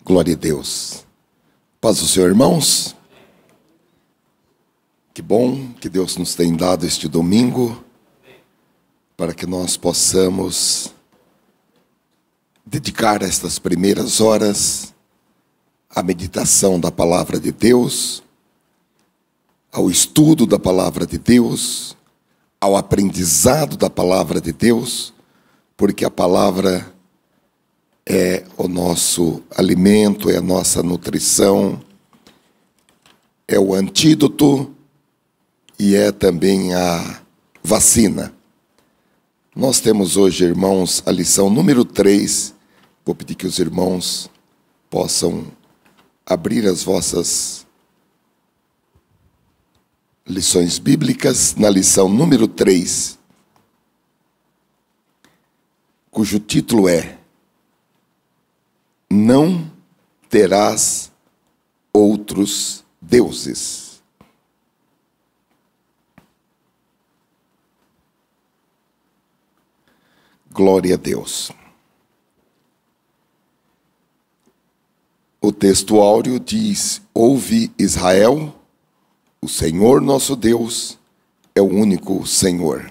Glória a Deus. Paz do Senhor, irmãos. Que bom que Deus nos tem dado este domingo para que nós possamos dedicar estas primeiras horas à meditação da palavra de Deus, ao estudo da palavra de Deus, ao aprendizado da palavra de Deus, porque a palavra é o nosso alimento, é a nossa nutrição, é o antídoto e é também a vacina. Nós temos hoje, irmãos, a lição número 3. Vou pedir que os irmãos possam abrir as vossas lições bíblicas na lição número 3, cujo título é Não terás outros deuses. Glória a Deus. O texto áureo diz: Ouve, Israel, o Senhor nosso Deus é o único Senhor.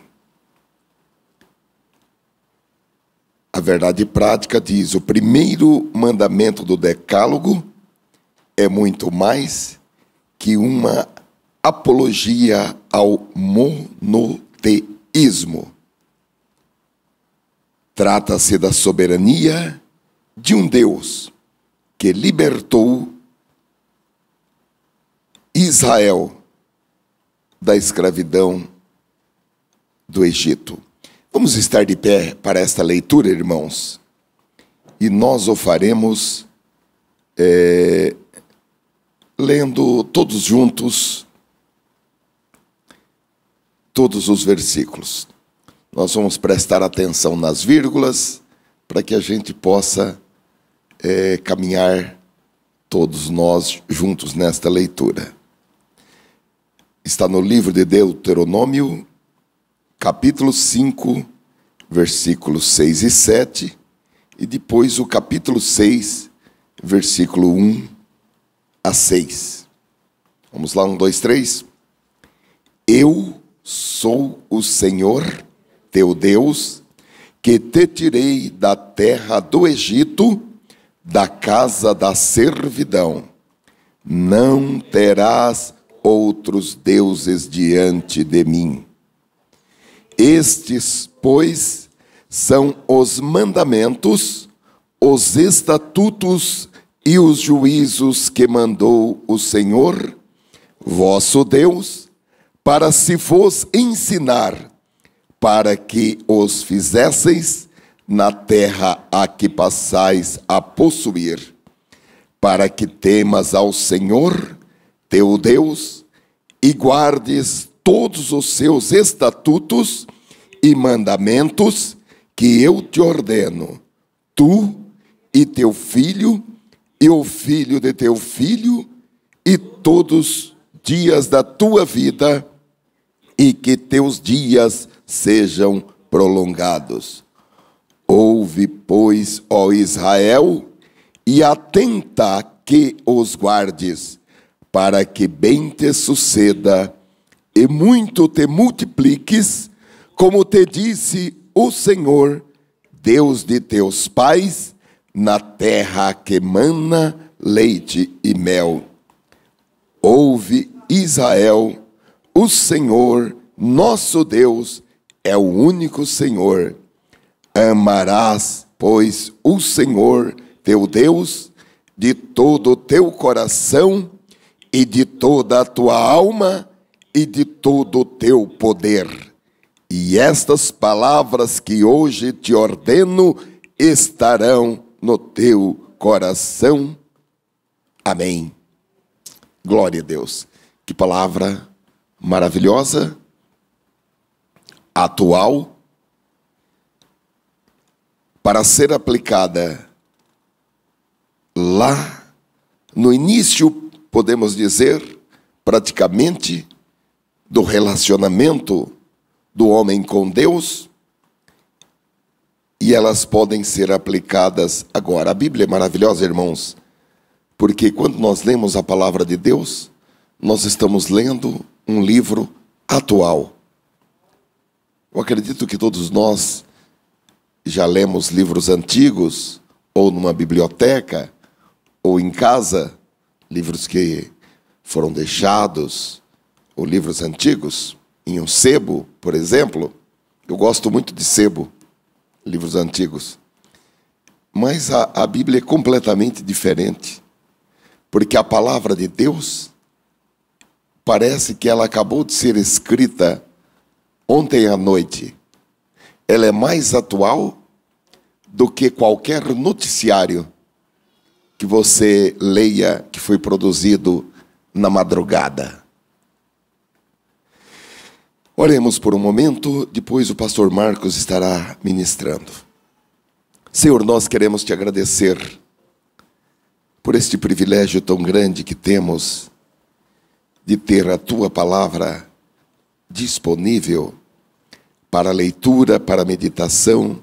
A verdade prática diz: o primeiro mandamento do Decálogo é muito mais que uma apologia ao monoteísmo. Trata-se da soberania de um Deus que libertou Israel da escravidão do Egito. Vamos estar de pé para esta leitura, irmãos, e nós o faremos lendo todos juntos todos os versículos. Nós vamos prestar atenção nas vírgulas para que a gente possa caminhar todos nós juntos nesta leitura. Está no livro de Deuteronômio, capítulo 5, versículos 6 e 7, e depois o capítulo 6, versículo 1 a 6. Vamos lá, 1, 2, 3. Eu sou o Senhor, teu Deus, que te tirei da terra do Egito, da casa da servidão. Não terás outros deuses diante de mim. Estes, pois, são os mandamentos, os estatutos e os juízos que mandou o Senhor, vosso Deus, para se vos ensinar, para que os fizesseis na terra a que passais a possuir, para que temas ao Senhor, teu Deus, e guardes todos os seus estatutos e mandamentos que eu te ordeno, tu e teu filho, e o filho de teu filho, e todos os dias da tua vida, e que teus dias sejam prolongados. Ouve, pois, ó Israel, e atenta que os guardes, para que bem te suceda, e muito te multipliques, como te disse o Senhor, Deus de teus pais, na terra que mana leite e mel. Ouve, Israel, o Senhor, nosso Deus, é o único Senhor. Amarás, pois, o Senhor, teu Deus, de todo o teu coração, e de toda a tua alma, e de todo o teu poder. E estas palavras que hoje te ordeno estarão no teu coração. Amém. Glória a Deus. Que palavra maravilhosa, atual, para ser aplicada lá no início, podemos dizer, praticamente, do relacionamento do homem com Deus, e elas podem ser aplicadas agora. A Bíblia é maravilhosa, irmãos, Porque quando nós lemos a palavra de Deus, nós estamos lendo um livro atual. Eu acredito que todos nós já lemos livros antigos, ou numa biblioteca, ou em casa, livros que foram deixados, ou livros antigos, em um sebo, por exemplo. Eu gosto muito de sebo, livros antigos. Mas a Bíblia é completamente diferente, porque a palavra de Deus parece que ela acabou de ser escrita ontem à noite. Ela é mais atual do que qualquer noticiário que você leia que foi produzido na madrugada. Oremos por um momento, depois o pastor Marcos estará ministrando. Senhor, nós queremos te agradecer por este privilégio tão grande que temos de ter a tua palavra disponível para leitura, para meditação,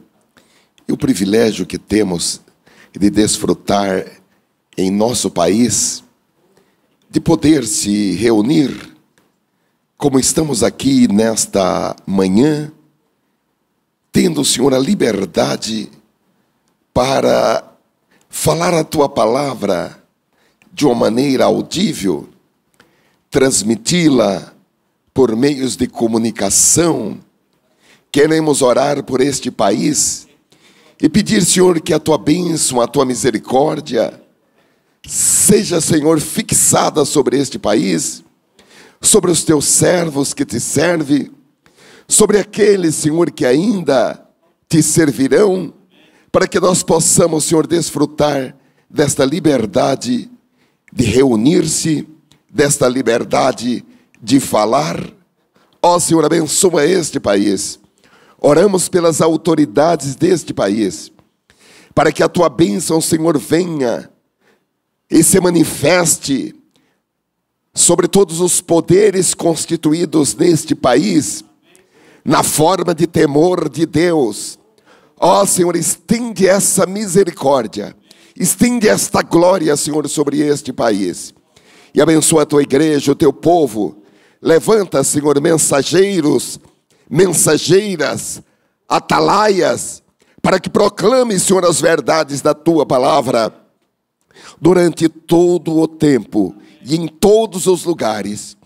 e o privilégio que temos de desfrutar em nosso país, de poder se reunir, como estamos aqui nesta manhã, tendo, Senhor, a liberdade para falar a tua palavra de uma maneira audível, transmiti-la por meios de comunicação. Queremos orar por este país e pedir, Senhor, que a tua bênção, a tua misericórdia seja, Senhor, fixada sobre este país, sobre os teus servos que te servem, sobre aqueles, Senhor, que ainda te servirão, para que nós possamos, Senhor, desfrutar desta liberdade de reunir-se, desta liberdade de falar. Ó Senhor, abençoa este país. Oramos pelas autoridades deste país, para que a tua bênção, Senhor, venha e se manifeste sobre todos os poderes constituídos neste país, na forma de temor de Deus. Ó Senhor, estende essa misericórdia, estende esta glória, Senhor, sobre este país. E abençoa a tua igreja, o teu povo. Levanta, Senhor, mensageiros, mensageiras, atalaias, para que proclame, Senhor, as verdades da tua palavra durante todo o tempo e em todos os lugares.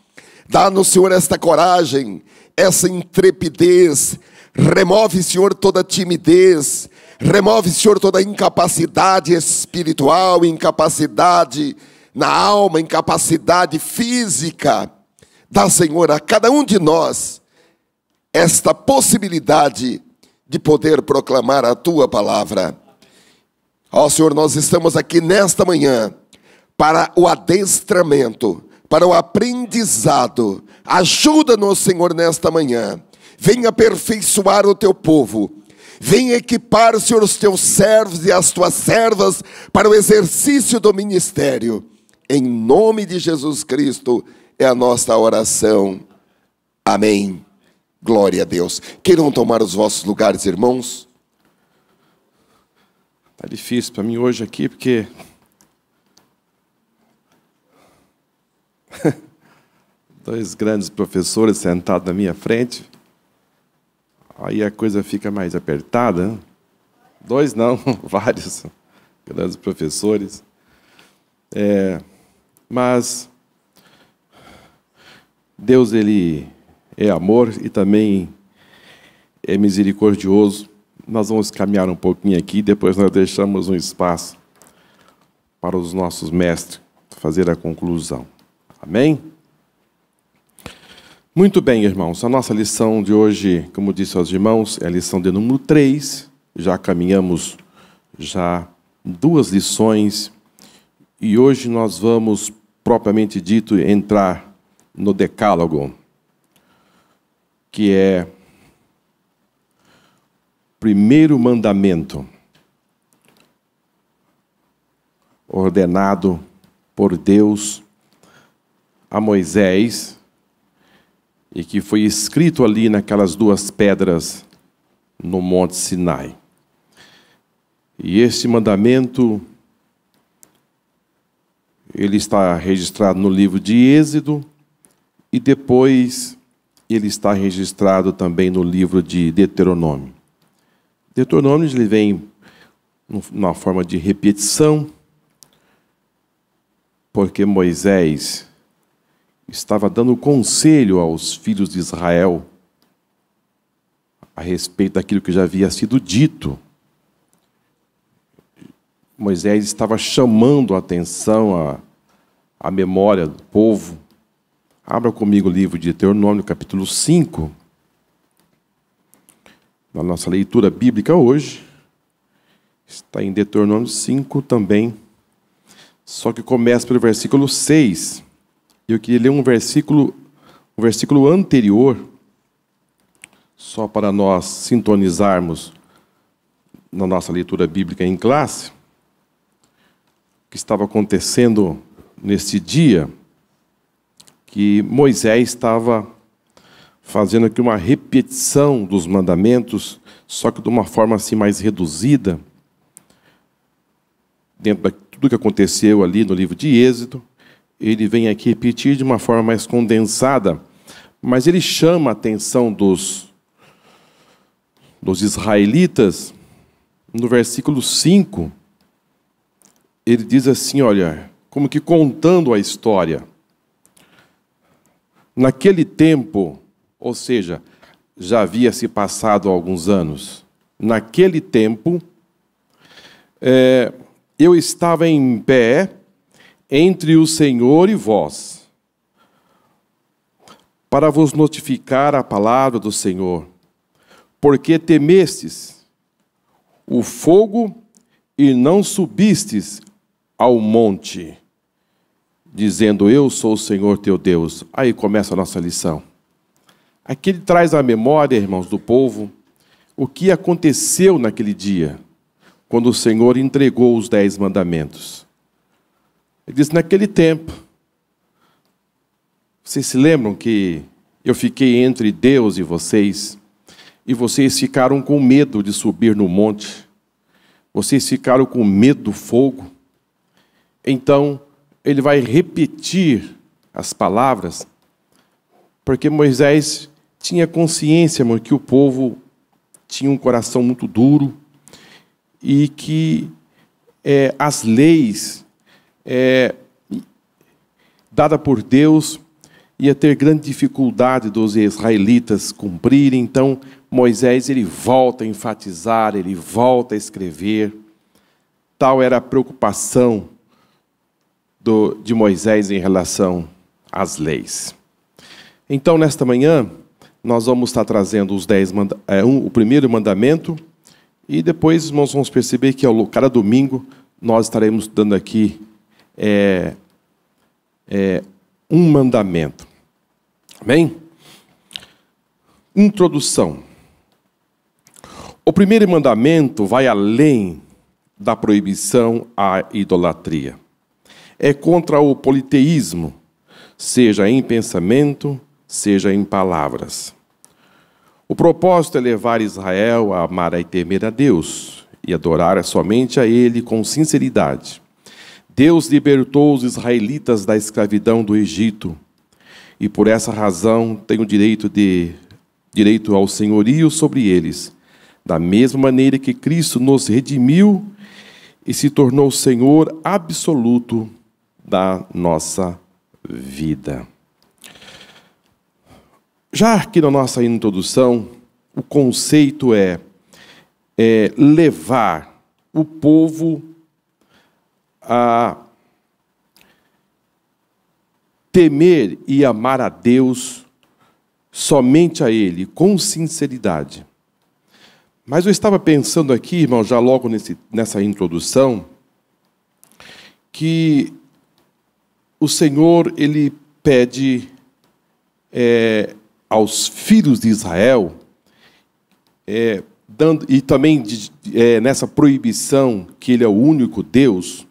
Dá-nos, Senhor, esta coragem, essa intrepidez. Remove, Senhor, toda timidez. Remove, Senhor, toda incapacidade espiritual, incapacidade na alma, incapacidade física. Dá, Senhor, a cada um de nós esta possibilidade de poder proclamar a tua palavra. Ó Senhor, nós estamos aqui nesta manhã para o adestramento, para o aprendizado. Ajuda-nos, Senhor, nesta manhã. Venha aperfeiçoar o teu povo. Venha equipar, Senhor, os teus servos e as tuas servas para o exercício do ministério. Em nome de Jesus Cristo é a nossa oração. Amém. Glória a Deus. Queiram tomar os vossos lugares, irmãos? Tá difícil para mim hoje aqui, porque dois grandes professores sentados na minha frente, aí a coisa fica mais apertada, né? Dois não, vários grandes professores. Mas Deus, Ele é amor e também é misericordioso. Nós vamos caminhar um pouquinho aqui, depois nós deixamos um espaço para os nossos mestres fazer a conclusão. Amém? Muito bem, irmãos. A nossa lição de hoje, como disse aos irmãos, é a lição de número 3. Já caminhamos 2 lições. E hoje nós vamos, propriamente dito, entrar no Decálogo, que é o primeiro mandamento ordenado por Deus a Moisés e que foi escrito ali naquelas 2 pedras no Monte Sinai. E este mandamento ele está registrado no livro de Êxodo e depois ele está registrado também no livro de Deuteronômio. Deuteronômio ele vem numa forma de repetição, porque Moisés estava dando conselho aos filhos de Israel a respeito daquilo que já havia sido dito. Moisés estava chamando a atenção à memória do povo. Abra comigo o livro de Deuteronômio, capítulo 5. Na nossa leitura bíblica hoje, está em Deuteronômio 5 também, só que começa pelo versículo 6. Eu queria ler um versículo anterior, só para nós sintonizarmos na nossa leitura bíblica em classe, o que estava acontecendo nesse dia, que Moisés estava fazendo aqui uma repetição dos mandamentos, só que de uma forma assim mais reduzida, dentro de tudo que aconteceu ali no livro de Êxodo. Ele vem aqui repetir de uma forma mais condensada, mas ele chama a atenção dos israelitas. No versículo 5, ele diz assim, olha, como que contando a história. Naquele tempo, ou seja, já havia se passado alguns anos, naquele tempo, eu estava em pé entre o Senhor e vós, para vos notificar a palavra do Senhor, porque temestes o fogo e não subistes ao monte, dizendo, eu sou o Senhor teu Deus. Aí começa a nossa lição. Aqui ele traz à memória, irmãos, do povo, o que aconteceu naquele dia, quando o Senhor entregou os 10 mandamentos. Ele diz, naquele tempo, vocês se lembram que eu fiquei entre Deus e vocês ficaram com medo de subir no monte, vocês ficaram com medo do fogo. Então, ele vai repetir as palavras, porque Moisés tinha consciência, irmão, que o povo tinha um coração muito duro e que as leis dadas por Deus ia ter grande dificuldade dos israelitas cumprirem. Então, Moisés ele volta a enfatizar, ele volta a escrever. Tal era a preocupação de Moisés em relação às leis. Então, nesta manhã, nós vamos estar trazendo os 10 o primeiro mandamento, e depois nós vamos perceber que cada domingo nós estaremos dando aqui um mandamento. Amém? Introdução. O primeiro mandamento vai além da proibição à idolatria. É contra o politeísmo, seja em pensamento, seja em palavras. O propósito é levar Israel a amar e temer a Deus e adorar somente a Ele com sinceridade. Deus libertou os israelitas da escravidão do Egito e por essa razão tem o direito ao senhorio sobre eles, da mesma maneira que Cristo nos redimiu e se tornou Senhor absoluto da nossa vida. Já aqui na nossa introdução, o conceito é levar o povo a temer e amar a Deus, somente a Ele, com sinceridade. Mas eu estava pensando aqui, irmão, já logo nessa introdução, que o Senhor, Ele pede aos filhos de Israel, e também nessa proibição que Ele é o único Deus,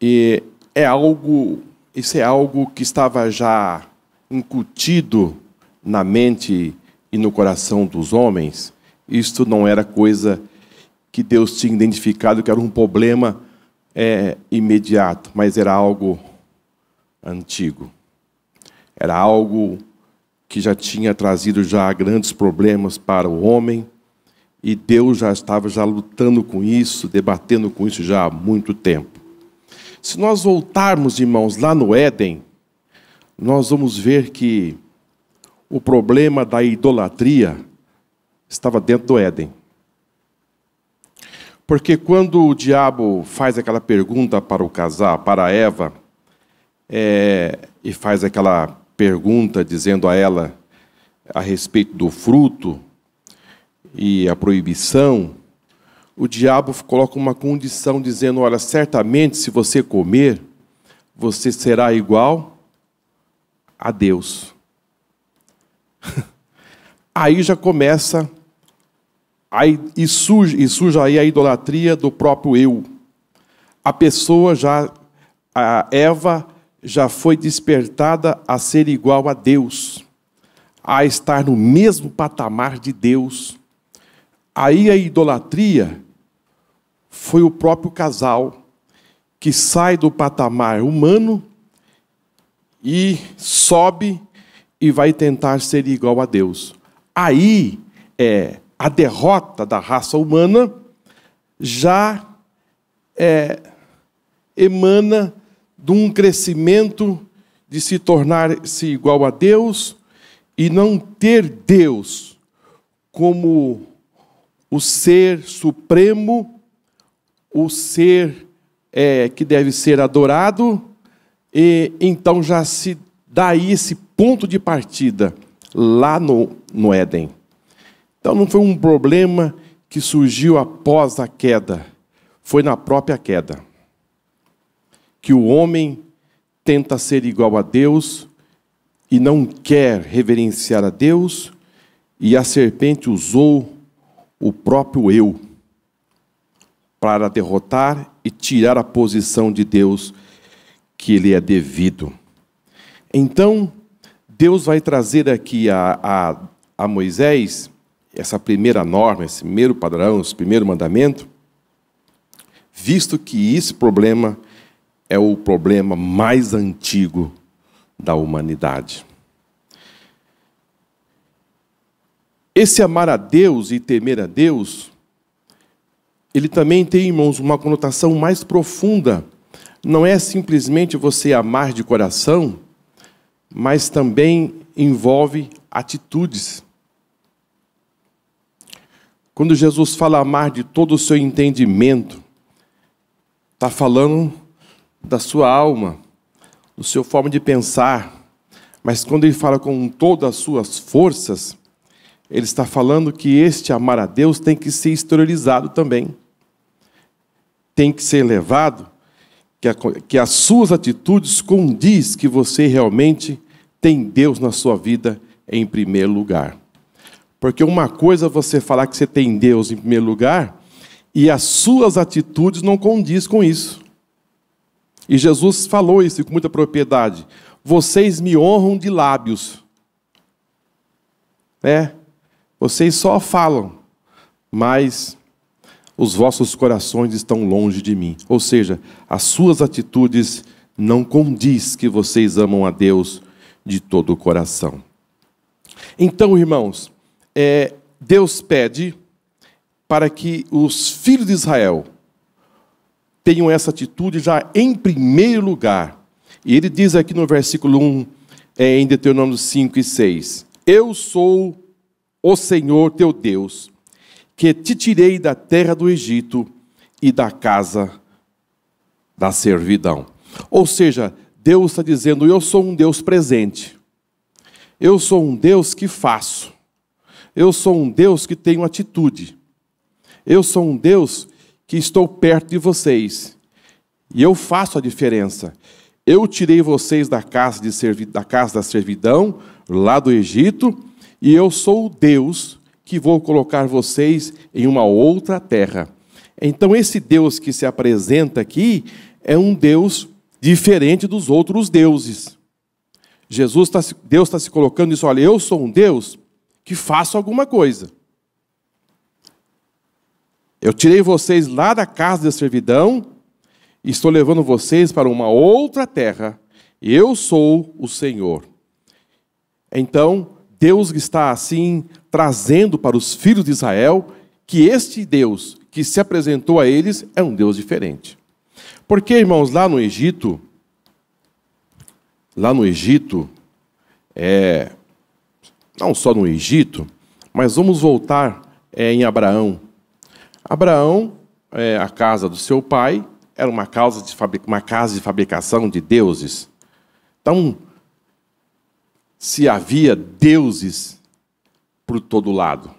isso é algo que estava já incutido na mente e no coração dos homens. Isto não era coisa que Deus tinha identificado que era um problema imediato, mas era algo antigo. Era algo que já tinha trazido já grandes problemas para o homem, e Deus já estava lutando com isso, debatendo com isso já há muito tempo. Se nós voltarmos, irmãos, lá no Éden, nós vamos ver que o problema da idolatria estava dentro do Éden. Porque quando o diabo faz aquela pergunta para o casal, para Eva, e faz aquela pergunta dizendo a ela a respeito do fruto e a proibição, o diabo coloca uma condição dizendo: olha, certamente se você comer, você será igual a Deus. Aí já começa e surge aí a idolatria do próprio eu. A pessoa a Eva já foi despertada a ser igual a Deus, a estar no mesmo patamar de Deus. Aí a idolatria foi o próprio casal que sai do patamar humano e sobe e vai tentar ser igual a Deus. Aí a derrota da raça humana já emana de um crescimento de se tornar-se igual a Deus e não ter Deus como o ser supremo, o ser que deve ser adorado, e então já se dá aí esse ponto de partida lá no Éden. Então não foi um problema que surgiu após a queda, foi na própria queda que o homem tenta ser igual a Deus e não quer reverenciar a Deus, e a serpente usou o próprio eu para derrotar e tirar a posição de Deus que lhe é devido. Então, Deus vai trazer aqui a Moisés essa primeira norma, esse primeiro padrão, esse primeiro mandamento, visto que esse problema é o problema mais antigo da humanidade. Esse amar a Deus e temer a Deus, ele também tem, irmãos, uma conotação mais profunda. Não é simplesmente você amar de coração, mas também envolve atitudes. Quando Jesus fala amar de todo o seu entendimento, está falando da sua alma, da sua forma de pensar. Mas quando ele fala com todas as suas forças, ele está falando que este amar a Deus tem que ser exteriorizado também. Tem que ser levado, que as suas atitudes condiz que você realmente tem Deus na sua vida em primeiro lugar. Porque uma coisa é você falar que você tem Deus em primeiro lugar e as suas atitudes não condiz com isso. E Jesus falou isso com muita propriedade. Vocês me honram de lábios. Vocês só falam, mas os vossos corações estão longe de mim. Ou seja, as suas atitudes não condiz que vocês amam a Deus de todo o coração. Então, irmãos, Deus pede para que os filhos de Israel tenham essa atitude já em primeiro lugar. E ele diz aqui no versículo 1, em Deuteronômio 5 e 6, eu sou o Senhor teu Deus, que te tirei da terra do Egito e da casa da servidão. Ou seja, Deus está dizendo, eu sou um Deus presente. Eu sou um Deus que faço. Eu sou um Deus que tenho atitude. Eu sou um Deus que estou perto de vocês. E eu faço a diferença. Eu tirei vocês da casa da servidão, lá do Egito, e eu sou o Deus que vou colocar vocês em uma outra terra. Então, esse Deus que se apresenta aqui é um Deus diferente dos outros deuses. Deus está se colocando nisso, olha, eu sou um Deus que faço alguma coisa. Eu tirei vocês lá da casa da servidão estou levando vocês para uma outra terra. Eu sou o Senhor. Então, Deus está assim trazendo para os filhos de Israel que este Deus que se apresentou a eles é um Deus diferente. Porque, irmãos, lá no Egito, não só no Egito, mas vamos voltar em Abraão. Abraão, a casa do seu pai, era uma casa de fabricação de deuses. Então, se havia deuses por todo lado.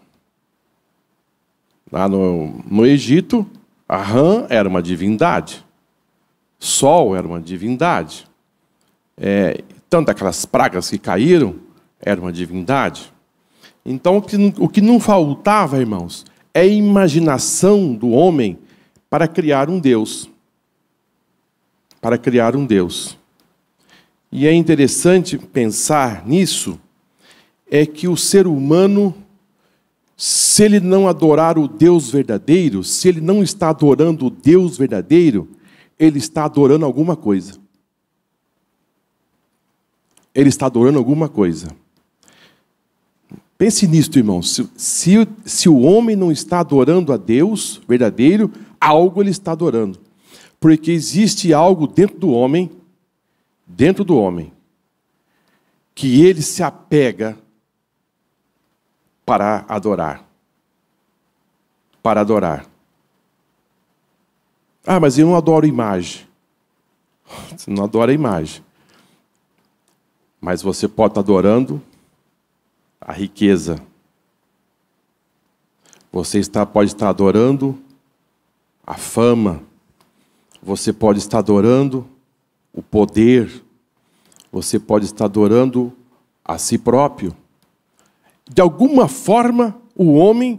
Lá no Egito, a rã era uma divindade. Sol era uma divindade. Tanto aquelas pragas que caíram, era uma divindade. Então, o que não faltava, irmãos, é a imaginação do homem para criar um Deus. Para criar um Deus. E é interessante pensar nisso, é que o ser humano, se ele não adorar o Deus verdadeiro, se ele não está adorando o Deus verdadeiro, ele está adorando alguma coisa. Ele está adorando alguma coisa. Pense nisso, irmão. Se o homem não está adorando a Deus verdadeiro, algo ele está adorando. Porque existe algo dentro do homem, que ele se apega para adorar. Para adorar. Ah, mas eu não adoro imagem. Você não adora imagem. Mas você pode estar adorando a riqueza. Você pode estar adorando a fama. Você pode estar adorando o poder. Você pode estar adorando a si próprio. De alguma forma, o homem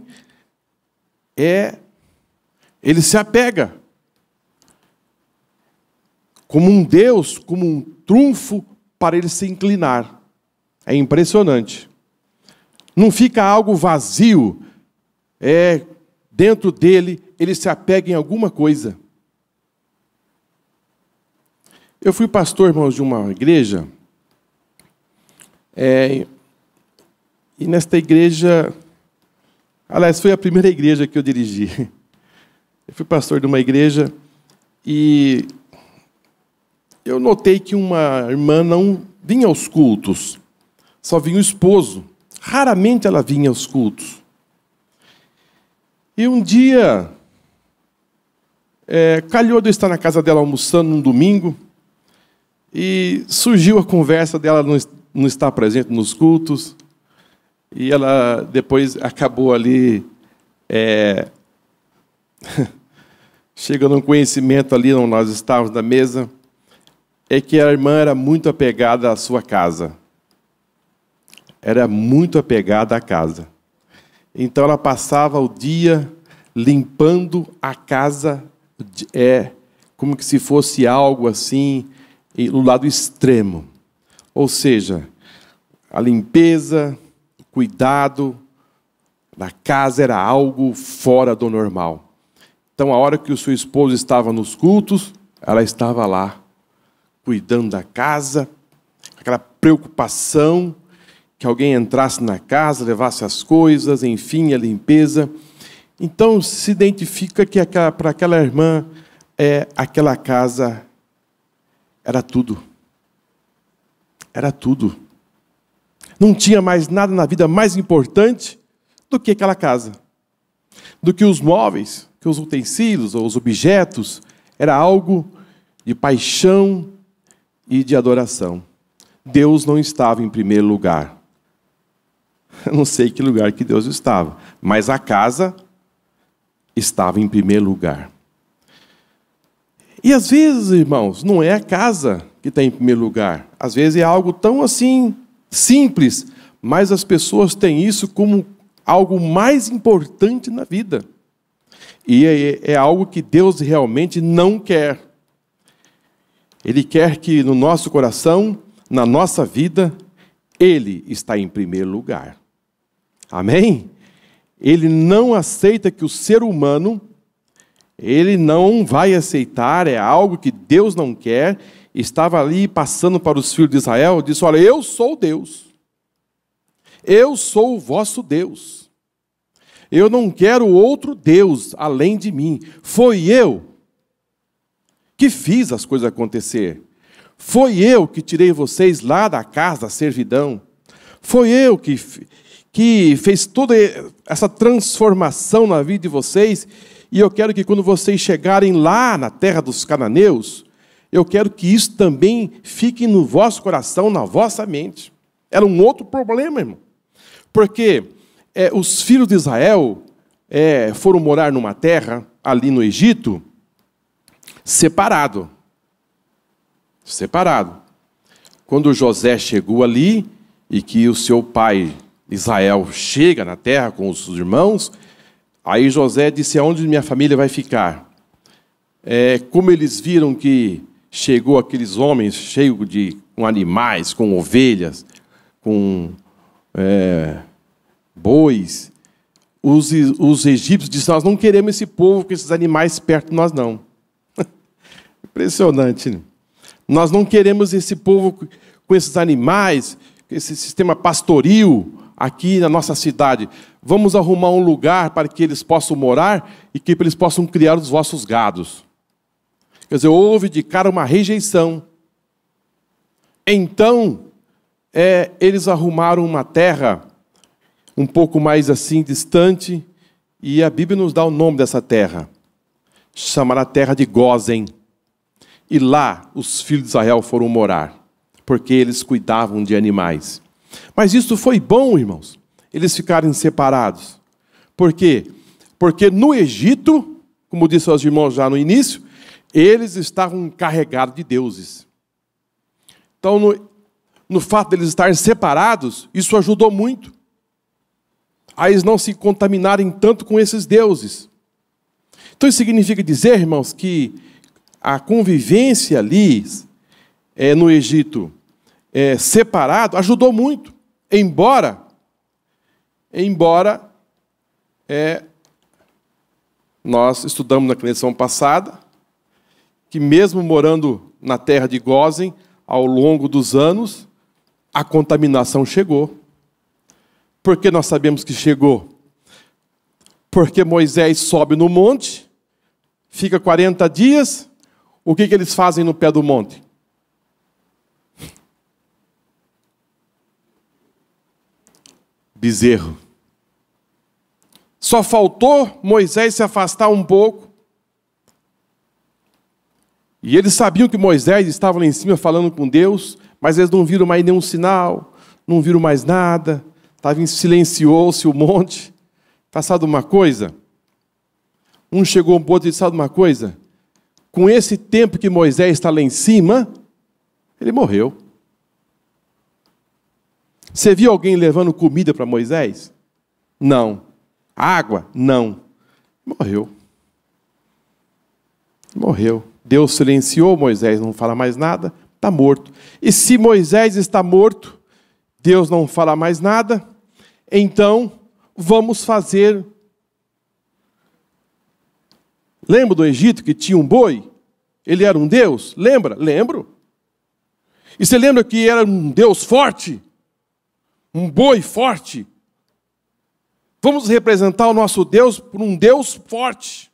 ele se apega como um Deus, como um trunfo para ele se inclinar. É impressionante. Não fica algo vazio. Dentro dele, ele se apega em alguma coisa. Eu fui pastor, irmãos, de uma igreja. E nesta igreja... Aliás, foi a primeira igreja que eu dirigi. Eu fui pastor de uma igreja e eu notei que uma irmã não vinha aos cultos. Só vinha o esposo. Raramente ela vinha aos cultos. E um dia, calhou de eu estar na casa dela almoçando num domingo, e surgiu a conversa dela não estar presente nos cultos, e ela depois acabou ali, chegando a um conhecimento ali, onde nós estávamos na mesa, é que a irmã era muito apegada à sua casa. Era muito apegada à casa. Então ela passava o dia limpando a casa, como que se fosse algo assim, no lado extremo. Ou seja, a limpeza, o cuidado da casa era algo fora do normal. Então, a hora que o seu esposo estava nos cultos, ela estava lá, cuidando da casa, aquela preocupação que alguém entrasse na casa, levasse as coisas, enfim, a limpeza. Então, se identifica que para aquela irmã, aquela casa era tudo. Era tudo. Não tinha mais nada na vida mais importante do que aquela casa. Do que os móveis, que os utensílios, ou os objetos, era algo de paixão e de adoração. Deus não estava em primeiro lugar. Eu não sei que lugar que Deus estava, mas a casa estava em primeiro lugar. E às vezes, irmãos, não é a casa que está em primeiro lugar. Às vezes é algo tão assim, simples, mas as pessoas têm isso como algo mais importante na vida. E é algo que Deus realmente não quer. Ele quer que no nosso coração, na nossa vida, Ele está em primeiro lugar. Amém? Ele não aceita que o ser humano ele não vai aceitar, é algo que Deus não quer. Estava ali passando para os filhos de Israel, disse: olha, eu sou Deus, eu sou o vosso Deus, eu não quero outro Deus além de mim. Foi eu que fiz as coisas acontecer, foi eu que tirei vocês lá da casa da servidão, foi eu que fez toda essa transformação na vida de vocês, e eu quero que quando vocês chegarem lá na terra dos cananeus, eu quero que isso também fique no vosso coração, na vossa mente. Era um outro problema, irmão. Porque os filhos de Israel foram morar numa terra, ali no Egito, separado. Quando José chegou ali, e que o seu pai, Israel, chega na terra com os irmãos, aí José disse: aonde minha família vai ficar? Como eles viram que chegou aqueles homens cheios com animais, com ovelhas, com bois, os egípcios disseram: nós não queremos esse povo com esses animais perto de nós, não. Impressionante, né? Nós não queremos esse povo com esses animais, esse sistema pastoril aqui na nossa cidade. Vamos arrumar um lugar para que eles possam morar e que eles possam criar os vossos gados. Quer dizer, houve de cara uma rejeição. Então, eles arrumaram uma terra um pouco mais assim distante, e a Bíblia nos dá o nome dessa terra. Chamará terra de Gósen. E lá os filhos de Israel foram morar, porque eles cuidavam de animais. Mas isso foi bom, irmãos, eles ficarem separados. Por quê? Porque no Egito, como disse aos irmãos já no início, eles estavam carregados de deuses. Então, no fato de eles estarem separados, isso ajudou muito a eles não se contaminarem tanto com esses deuses. Então, isso significa dizer, irmãos, que a convivência ali no Egito, separado, ajudou muito. Embora nós estudamos na lição passada que mesmo morando na terra de Gósen, ao longo dos anos, a contaminação chegou. Por que nós sabemos que chegou? Porque Moisés sobe no monte, fica 40 dias, o que eles fazem no pé do monte? Bezerro. Só faltou Moisés se afastar um pouco. E eles sabiam que Moisés estava lá em cima falando com Deus, mas eles não viram mais nenhum sinal, não viram mais nada, silenciou-se o monte. Sabe uma coisa? Um chegou um outro e disse: sabe uma coisa? Com esse tempo que Moisés está lá em cima, ele morreu. Você viu alguém levando comida para Moisés? Não. Água? Não. Morreu. Morreu. Deus silenciou, Moisés não fala mais nada, está morto. E se Moisés está morto, Deus não fala mais nada, então vamos fazer. Lembra do Egito que tinha um boi? Ele era um Deus? Lembra? Lembro. E você lembra que era um Deus forte? Um boi forte? Vamos representar o nosso Deus por um Deus forte.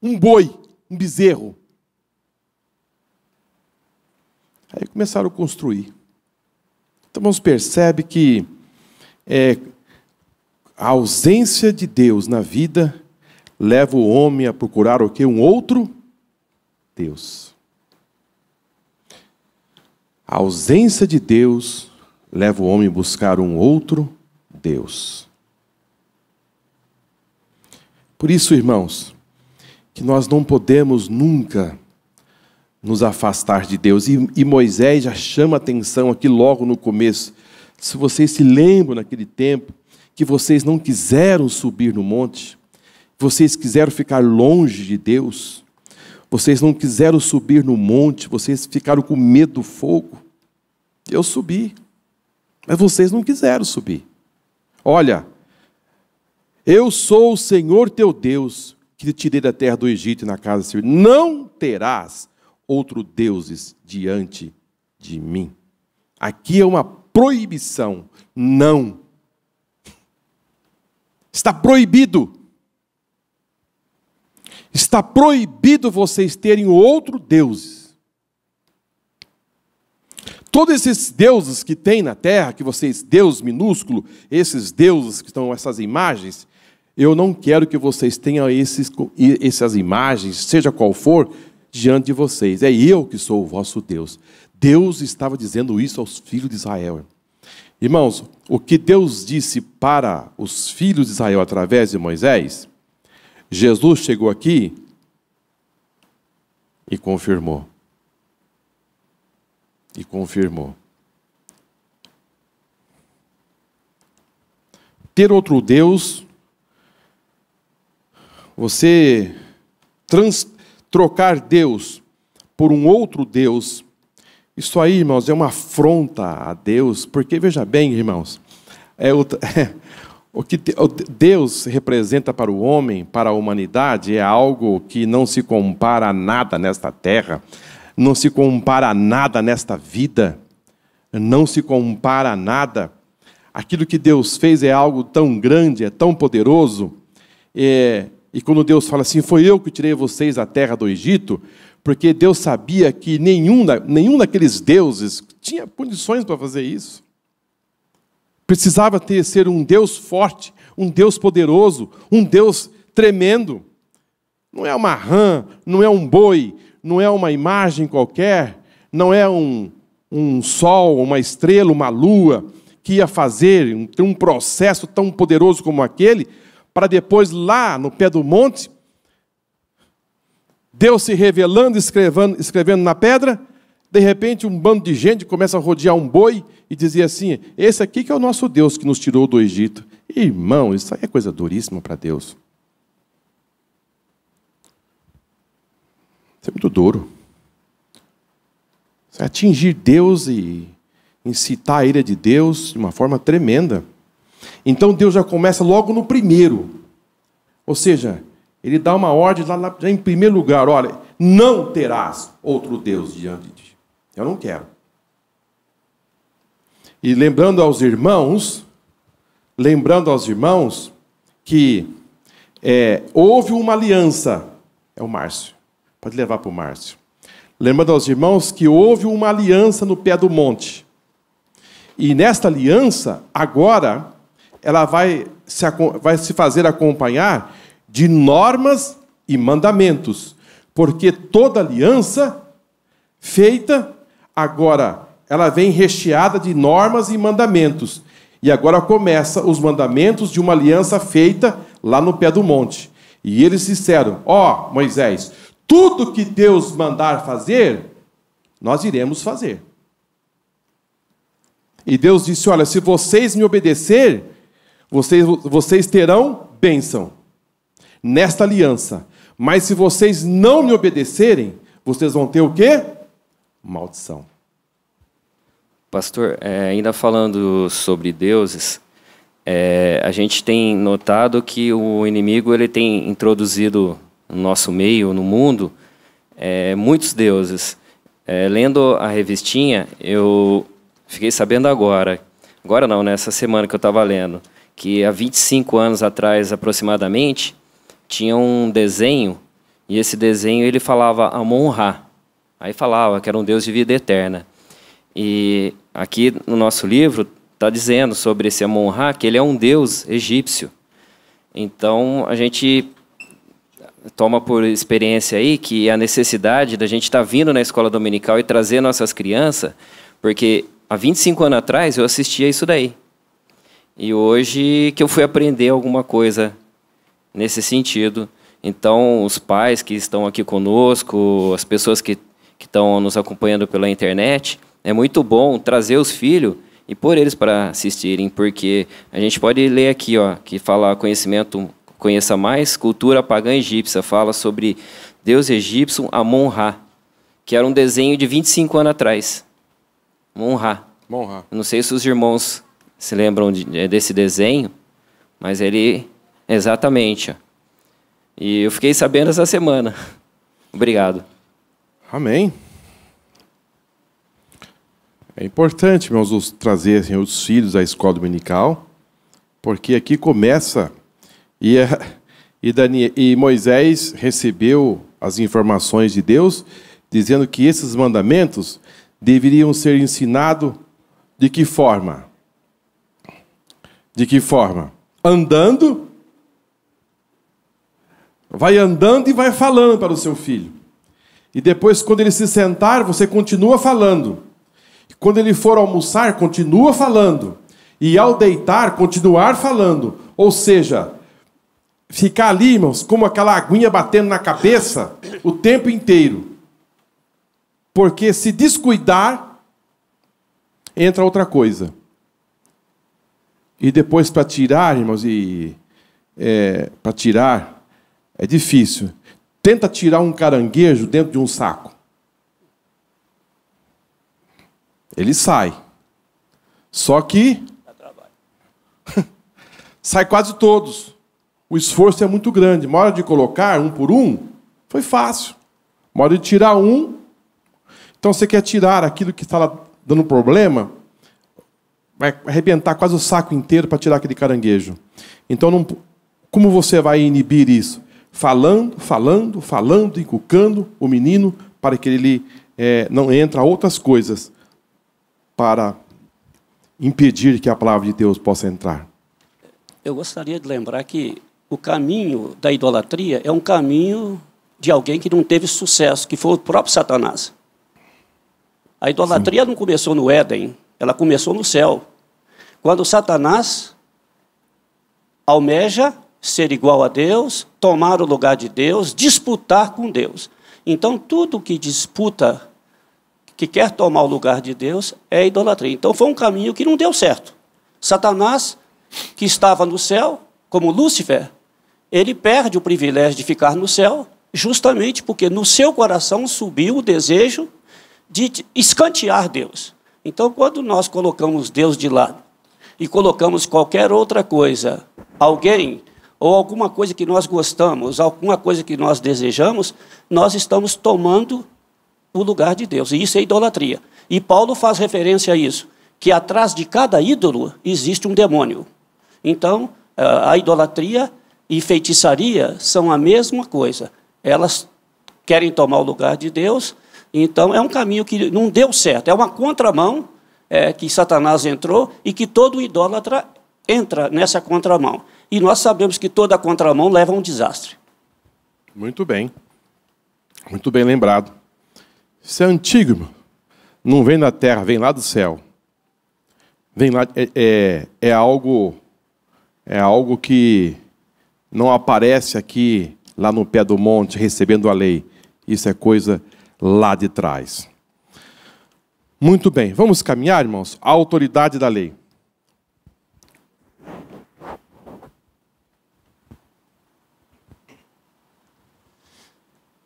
Um boi, um bezerro. Aí começaram a construir. Então, você percebe que a ausência de Deus na vida leva o homem a procurar o quê? Um outro Deus. A ausência de Deus leva o homem a buscar um outro Deus. Por isso, irmãos, que nós não podemos nunca nos afastar de Deus. E Moisés já chama atenção aqui logo no começo. Se vocês se lembram naquele tempo que vocês não quiseram subir no monte, vocês quiseram ficar longe de Deus, vocês não quiseram subir no monte, vocês ficaram com medo do fogo. Eu subi, mas vocês não quiseram subir. Olha, eu sou o Senhor teu Deus, que te tirei da terra do Egito e na casa de Senhor. Não terás outro deuses diante de mim. Aqui é uma proibição. Não. Está proibido. Está proibido vocês terem outro deuses. Todos esses deuses que tem na terra, que vocês, Deus minúsculo, esses deuses que estão, essas imagens, eu não quero que vocês tenham essas imagens, seja qual for, diante de vocês. É eu que sou o vosso Deus. Deus estava dizendo isso aos filhos de Israel. Irmãos, o que Deus disse para os filhos de Israel através de Moisés, Jesus chegou aqui e confirmou. E confirmou. Ter outro Deus, você trocar Deus por um outro Deus, isso aí, irmãos, é uma afronta a Deus, porque, veja bem, irmãos, o que Deus representa para o homem, para a humanidade, é algo que não se compara a nada nesta terra, não se compara a nada nesta vida, não se compara a nada. Aquilo que Deus fez é algo tão grande, é tão poderoso, e quando Deus fala assim, foi eu que tirei vocês da terra do Egito, porque Deus sabia que nenhum daqueles deuses tinha condições para fazer isso. Precisava ser um Deus forte, um Deus poderoso, um Deus tremendo. Não é uma rã, não é um boi, não é uma imagem qualquer, não é um sol, uma estrela, uma lua, que ia fazer um processo tão poderoso como aquele, para depois, lá no pé do monte, Deus se revelando, escrevendo na pedra, de repente um bando de gente começa a rodear um boi e dizia assim, esse aqui que é o nosso Deus que nos tirou do Egito. Irmão, isso aí é coisa duríssima para Deus. Isso é muito duro. Isso é atingir Deus e incitar a ira de Deus de uma forma tremenda. Então Deus já começa logo no primeiro. Ou seja, Ele dá uma ordem lá já em primeiro lugar. Olha, não terás outro Deus diante de ti. Eu não quero. E lembrando aos irmãos que houve uma aliança. É o Márcio. Pode levar para o Márcio. Lembrando aos irmãos que houve uma aliança no pé do monte. E nesta aliança, agora, ela vai se fazer acompanhar de normas e mandamentos. Porque toda aliança feita, agora, ela vem recheada de normas e mandamentos. E agora começa os mandamentos de uma aliança feita lá no pé do monte. E eles disseram, ó, Moisés, tudo que Deus mandar fazer, nós iremos fazer. E Deus disse, olha, se vocês me obedecer, vocês terão bênção nesta aliança. Mas se vocês não me obedecerem, vocês vão ter o quê? Maldição. Pastor, ainda falando sobre deuses, a gente tem notado que o inimigo ele tem introduzido no nosso meio, no mundo, muitos deuses. Lendo a revistinha, eu fiquei sabendo agora não, nessa semana que eu estava lendo, que há 25 anos atrás, aproximadamente, tinha um desenho, e esse desenho ele falava Amon-Ra. Aí falava que era um Deus de vida eterna. E aqui no nosso livro está dizendo sobre esse Amon-Ra que ele é um Deus egípcio. Então a gente toma por experiência aí que a necessidade da gente estar vindo na escola dominical e trazer nossas crianças, porque há 25 anos atrás eu assistia isso daí. E hoje que eu fui aprender alguma coisa nesse sentido. Então, os pais que estão aqui conosco, as pessoas que estão nos acompanhando pela internet, é muito bom trazer os filhos e pôr eles para assistirem, porque a gente pode ler aqui, ó, que fala conhecimento, conheça mais, cultura pagã egípcia, fala sobre Deus egípcio Amon-Ra, que era um desenho de 25 anos atrás. Amon-Ra. Não sei se os irmãos se lembram desse desenho, mas ele, exatamente, ó. E eu fiquei sabendo essa semana. Obrigado. Amém. É importante, irmãos, trazerem os filhos à escola dominical, porque aqui começa, e Moisés recebeu as informações de Deus, dizendo que esses mandamentos deveriam ser ensinados de que forma? De que forma? Andando. Vai andando e vai falando para o seu filho. E depois, quando ele se sentar, você continua falando. Quando ele for almoçar, continua falando. E ao deitar, continuar falando. Ou seja, ficar ali, irmãos, como aquela aguinha batendo na cabeça o tempo inteiro. Porque se descuidar, entra outra coisa. E depois para tirar, irmãos, para tirar é difícil. Tenta tirar um caranguejo dentro de um saco. Ele sai. Só que sai quase todos. O esforço é muito grande. Uma hora de colocar um por um, foi fácil. Uma hora de tirar um. Então você quer tirar aquilo que está lá dando problema, vai arrebentar quase o saco inteiro para tirar aquele caranguejo. Então, como você vai inibir isso? Falando, inculcando o menino para que ele não entre outras coisas para impedir que a palavra de Deus possa entrar. Eu gostaria de lembrar que o caminho da idolatria é um caminho de alguém que não teve sucesso, que foi o próprio Satanás. A idolatria não começou no Éden, ela começou no céu. Quando Satanás almeja ser igual a Deus, tomar o lugar de Deus, disputar com Deus. Então, tudo que disputa, que quer tomar o lugar de Deus, é idolatria. Então, foi um caminho que não deu certo. Satanás, que estava no céu, como Lúcifer, ele perde o privilégio de ficar no céu, justamente porque no seu coração subiu o desejo de escantear Deus. Então, quando nós colocamos Deus de lado e colocamos qualquer outra coisa, alguém ou alguma coisa que nós gostamos, alguma coisa que nós desejamos, nós estamos tomando o lugar de Deus. E isso é idolatria. E Paulo faz referência a isso, que atrás de cada ídolo existe um demônio. Então, a idolatria e feitiçaria são a mesma coisa. Elas querem tomar o lugar de Deus. Então, é um caminho que não deu certo. É uma contramão que Satanás entrou e que todo idólatra entra nessa contramão. E nós sabemos que toda contramão leva a um desastre. Muito bem. Muito bem lembrado. Isso é antigo, irmão. Não vem da terra, vem lá do céu. Vem lá, é algo que não aparece aqui, lá no pé do monte, recebendo a lei. Isso é coisa lá de trás. Muito bem, vamos caminhar, irmãos? A autoridade da lei.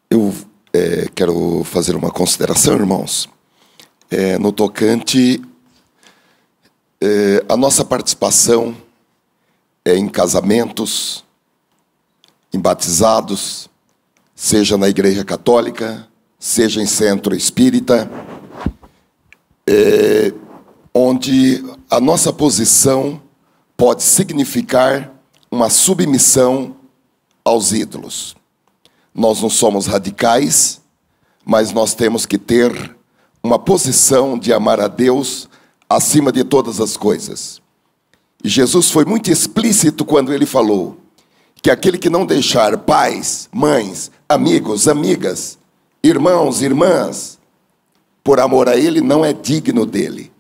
Eu quero fazer uma consideração, irmãos, no tocante a nossa participação em casamentos, em batizados, seja na Igreja Católica, seja em centro espírita, onde a nossa posição pode significar uma submissão aos ídolos. Nós não somos radicais, mas nós temos que ter uma posição de amar a Deus acima de todas as coisas. E Jesus foi muito explícito quando ele falou que aquele que não deixar pais, mães, amigos, amigas, irmãos, irmãs, por amor a ele, não é digno dele.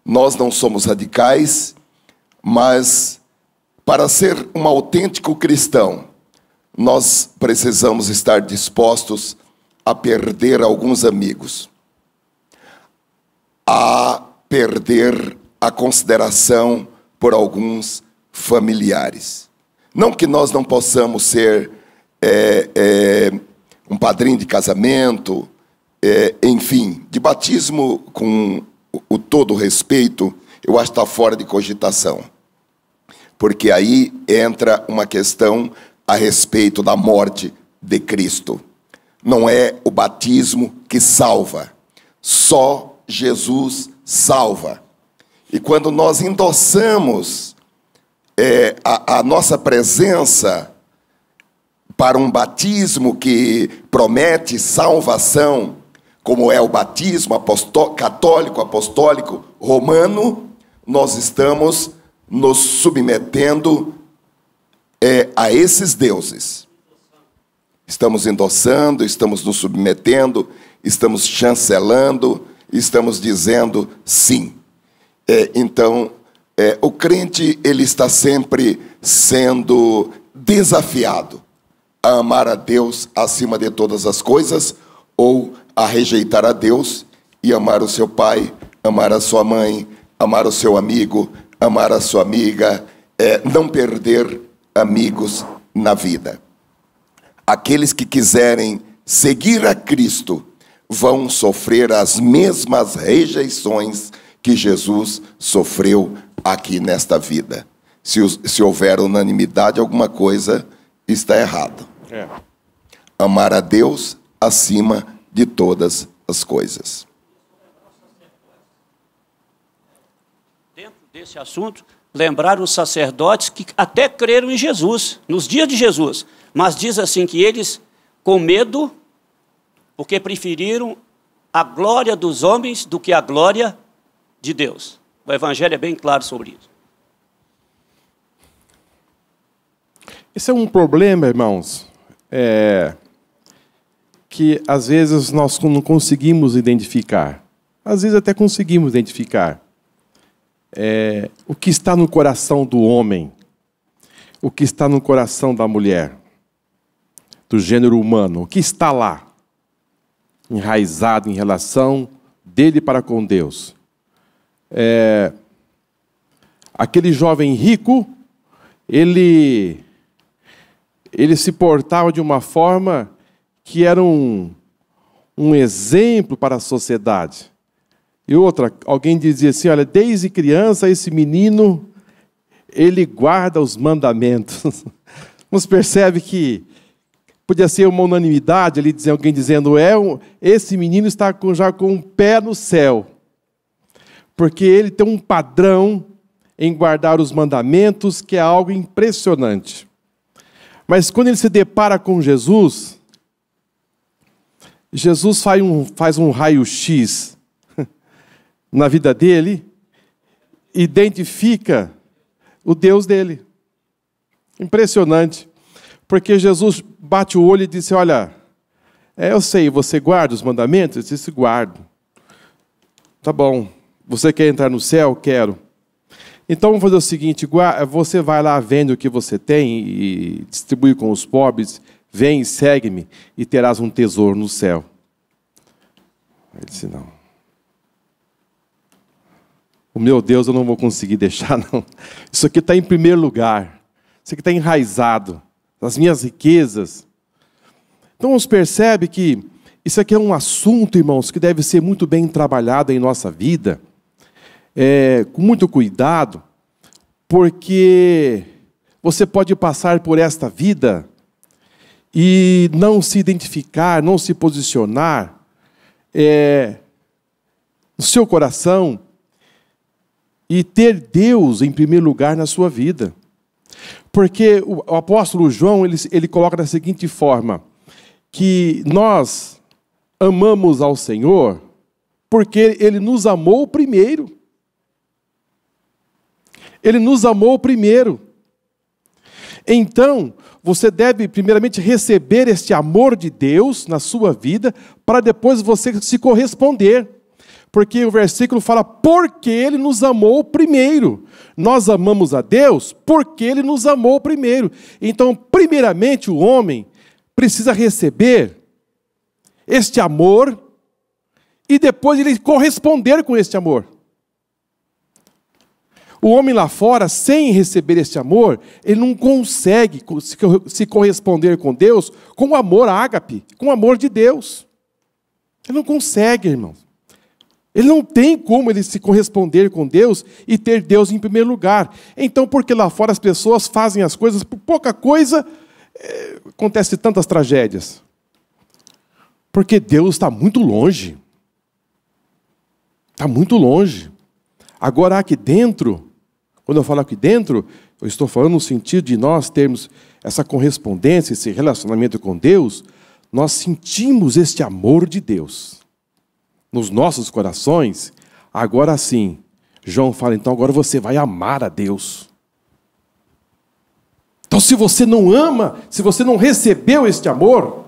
Nós não somos radicais, mas para ser um autêntico cristão, nós precisamos estar dispostos a perder alguns amigos, a perder a consideração por alguns familiares. Não que nós não possamos ser um padrinho de casamento, enfim, de batismo com o todo respeito, eu acho que está fora de cogitação. Porque aí entra uma questão a respeito da morte de Cristo. Não é o batismo que salva, só Jesus salva. E quando nós endossamos a nossa presença para um batismo que promete salvação, como é o batismo católico, apostólico, romano, nós estamos nos submetendo a esses deuses. Estamos endossando, estamos nos submetendo, estamos chancelando, estamos dizendo sim. Então, o crente, ele está sempre sendo desafiado a amar a Deus acima de todas as coisas, ou a rejeitar a Deus e amar o seu pai, amar a sua mãe, amar o seu amigo, amar a sua amiga, não perder amigos na vida. Aqueles que quiserem seguir a Cristo vão sofrer as mesmas rejeições que Jesus sofreu aqui nesta vida. Se houver unanimidade, alguma coisa está errada. Amar a Deus acima de todas as coisas. Dentro desse assunto, lembrar os sacerdotes que até creram em Jesus, nos dias de Jesus, mas diz assim que eles, com medo, porque preferiram a glória dos homens do que a glória de Deus. O Evangelho é bem claro sobre isso. Esse é um problema, irmãos, que às vezes nós não conseguimos identificar. Às vezes até conseguimos identificar. O que está no coração do homem, o que está no coração da mulher, do gênero humano, o que está lá, enraizado em relação dele para com Deus. Aquele jovem rico, ele se portava de uma forma que era um exemplo para a sociedade. E outra, alguém dizia assim, olha, desde criança esse menino, ele guarda os mandamentos. Você percebe que podia ser uma unanimidade, ali alguém dizendo, esse menino está já com um pé no céu. Porque ele tem um padrão em guardar os mandamentos que é algo impressionante. Mas quando ele se depara com Jesus, Jesus faz um raio-x na vida dele, identifica o Deus dele. Impressionante. Porque Jesus bate o olho e disse, olha, eu sei, você guarda os mandamentos? Eu disse, guardo. Tá bom. Você quer entrar no céu? Quero. Então vamos fazer o seguinte, você vai lá, vende o que você tem e distribui com os pobres, vem e segue-me e terás um tesouro no céu. Ele disse, não. O meu Deus eu não vou conseguir deixar, não. Isso aqui está em primeiro lugar. Isso aqui está enraizado. As minhas riquezas. Então você percebe que isso aqui é um assunto, irmãos, que deve ser muito bem trabalhado em nossa vida. Com muito cuidado, porque você pode passar por esta vida e não se identificar, não se posicionar no seu coração e ter Deus em primeiro lugar na sua vida. Porque o apóstolo João, ele coloca da seguinte forma, que nós amamos ao Senhor porque Ele nos amou primeiro. Ele nos amou primeiro. Então, você deve primeiramente receber este amor de Deus na sua vida, para depois você se corresponder. Porque o versículo fala, porque Ele nos amou primeiro. Nós amamos a Deus porque Ele nos amou primeiro. Então, primeiramente, o homem precisa receber este amor e depois ele corresponder com este amor. O homem lá fora, sem receber este amor, ele não consegue se corresponder com Deus com o amor ágape, com o amor de Deus. Ele não consegue, irmãos. Ele não tem como ele se corresponder com Deus e ter Deus em primeiro lugar. Então, porque lá fora as pessoas fazem as coisas por pouca coisa, acontece tantas tragédias? Porque Deus está muito longe. Está muito longe. Agora, aqui dentro, quando eu falo aqui dentro, eu estou falando no sentido de nós termos essa correspondência, esse relacionamento com Deus, nós sentimos este amor de Deus nos nossos corações. Agora sim, João fala, então agora você vai amar a Deus. Então, se você não ama, se você não recebeu este amor,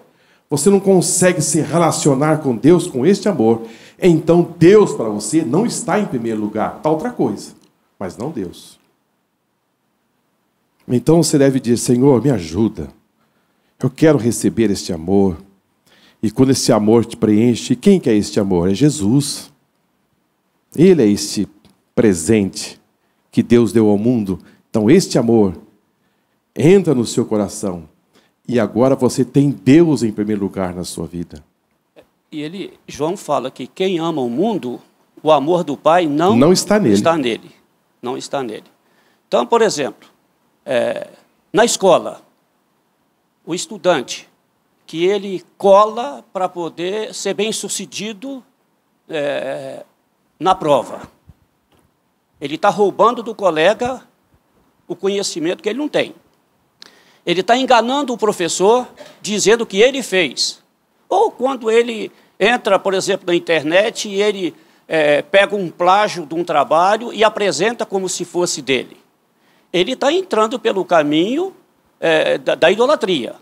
você não consegue se relacionar com Deus com este amor. Então, Deus para você não está em primeiro lugar. Está outra coisa, mas não Deus. Então, você deve dizer, Senhor, me ajuda. Eu quero receber este amor. E quando esse amor te preenche, quem que é este amor? É Jesus. Ele é este presente que Deus deu ao mundo. Então, este amor entra no seu coração. E agora você tem Deus em primeiro lugar na sua vida. E João fala que quem ama o mundo, o amor do Pai não está nele. Não está nele. Então, por exemplo, na escola, o estudante, que ele cola para poder ser bem-sucedido na prova. Ele está roubando do colega o conhecimento que ele não tem. Ele está enganando o professor, dizendo que ele fez. Ou quando ele entra, por exemplo, na internet e ele pega um plágio de um trabalho e apresenta como se fosse dele. Ele está entrando pelo caminho da idolatria.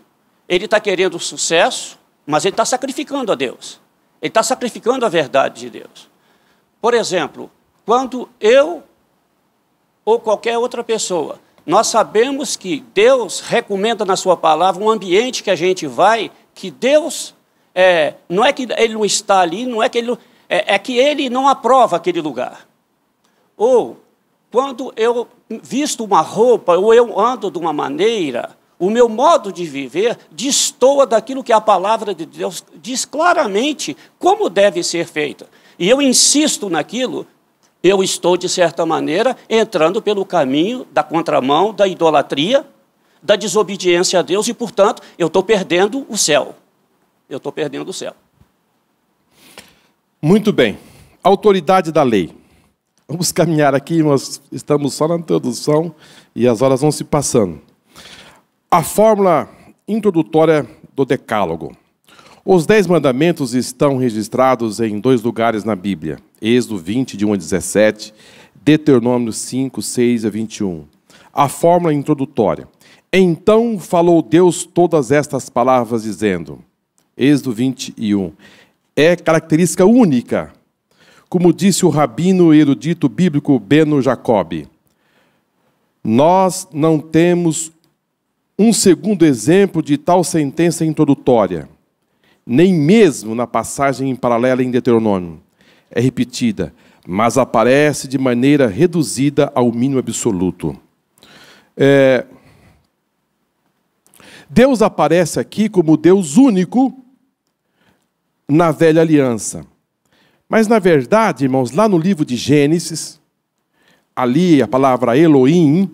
Ele está querendo sucesso, mas ele está sacrificando a Deus. Ele está sacrificando a verdade de Deus. Por exemplo, quando eu ou qualquer outra pessoa, nós sabemos que Deus recomenda na sua palavra um ambiente que a gente vai, que Deus, não é que Ele não está ali, não é que Ele, é que Ele não aprova aquele lugar. Ou, quando eu visto uma roupa, ou eu ando de uma maneira, o meu modo de viver destoa daquilo que a palavra de Deus diz claramente como deve ser feita. E eu insisto naquilo, eu estou, de certa maneira, entrando pelo caminho da contramão, da idolatria, da desobediência a Deus, e, portanto, eu estou perdendo o céu. Eu estou perdendo o céu. Muito bem. Autoridade da lei. Vamos caminhar aqui, nós estamos só na introdução e as horas vão se passando. A fórmula introdutória do Decálogo. Os 10 mandamentos estão registrados em 2 lugares na Bíblia. Êxodo 20, de 1 a 17, Deuteronômio 5, 6 a 21. A fórmula introdutória. Então falou Deus todas estas palavras, dizendo, Êxodo 21, é característica única, como disse o rabino erudito bíblico Beno Jacob. Nós não temos um segundo exemplo de tal sentença introdutória, nem mesmo na passagem paralela em Deuteronômio. É repetida, mas aparece de maneira reduzida ao mínimo absoluto. Deus aparece aqui como Deus único na velha aliança. Mas, na verdade, irmãos, lá no livro de Gênesis, ali a palavra Elohim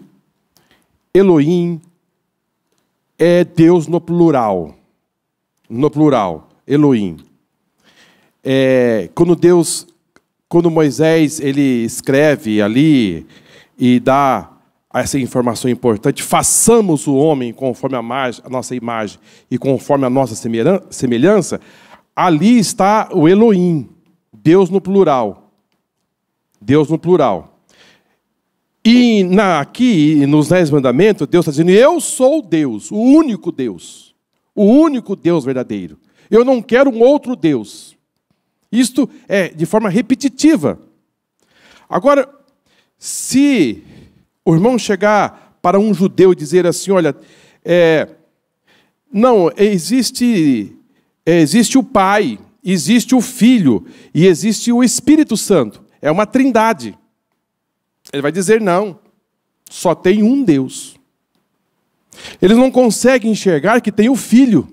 é Deus no plural. No plural, Elohim. Quando Moisés ele escreve ali e dá essa informação importante, façamos o homem conforme a nossa imagem e conforme a nossa semelhança, ali está o Elohim, Deus no plural. Deus no plural. E aqui, nos 10 mandamentos, Deus está dizendo, eu sou Deus, o único Deus verdadeiro. Eu não quero um outro Deus. Isto é de forma repetitiva. Agora, se o irmão chegar para um judeu e dizer assim, olha, não, existe o Pai, existe o Filho e existe o Espírito Santo. É uma trindade. Ele vai dizer, não, só tem um Deus. Eles não conseguem enxergar que tem o Filho.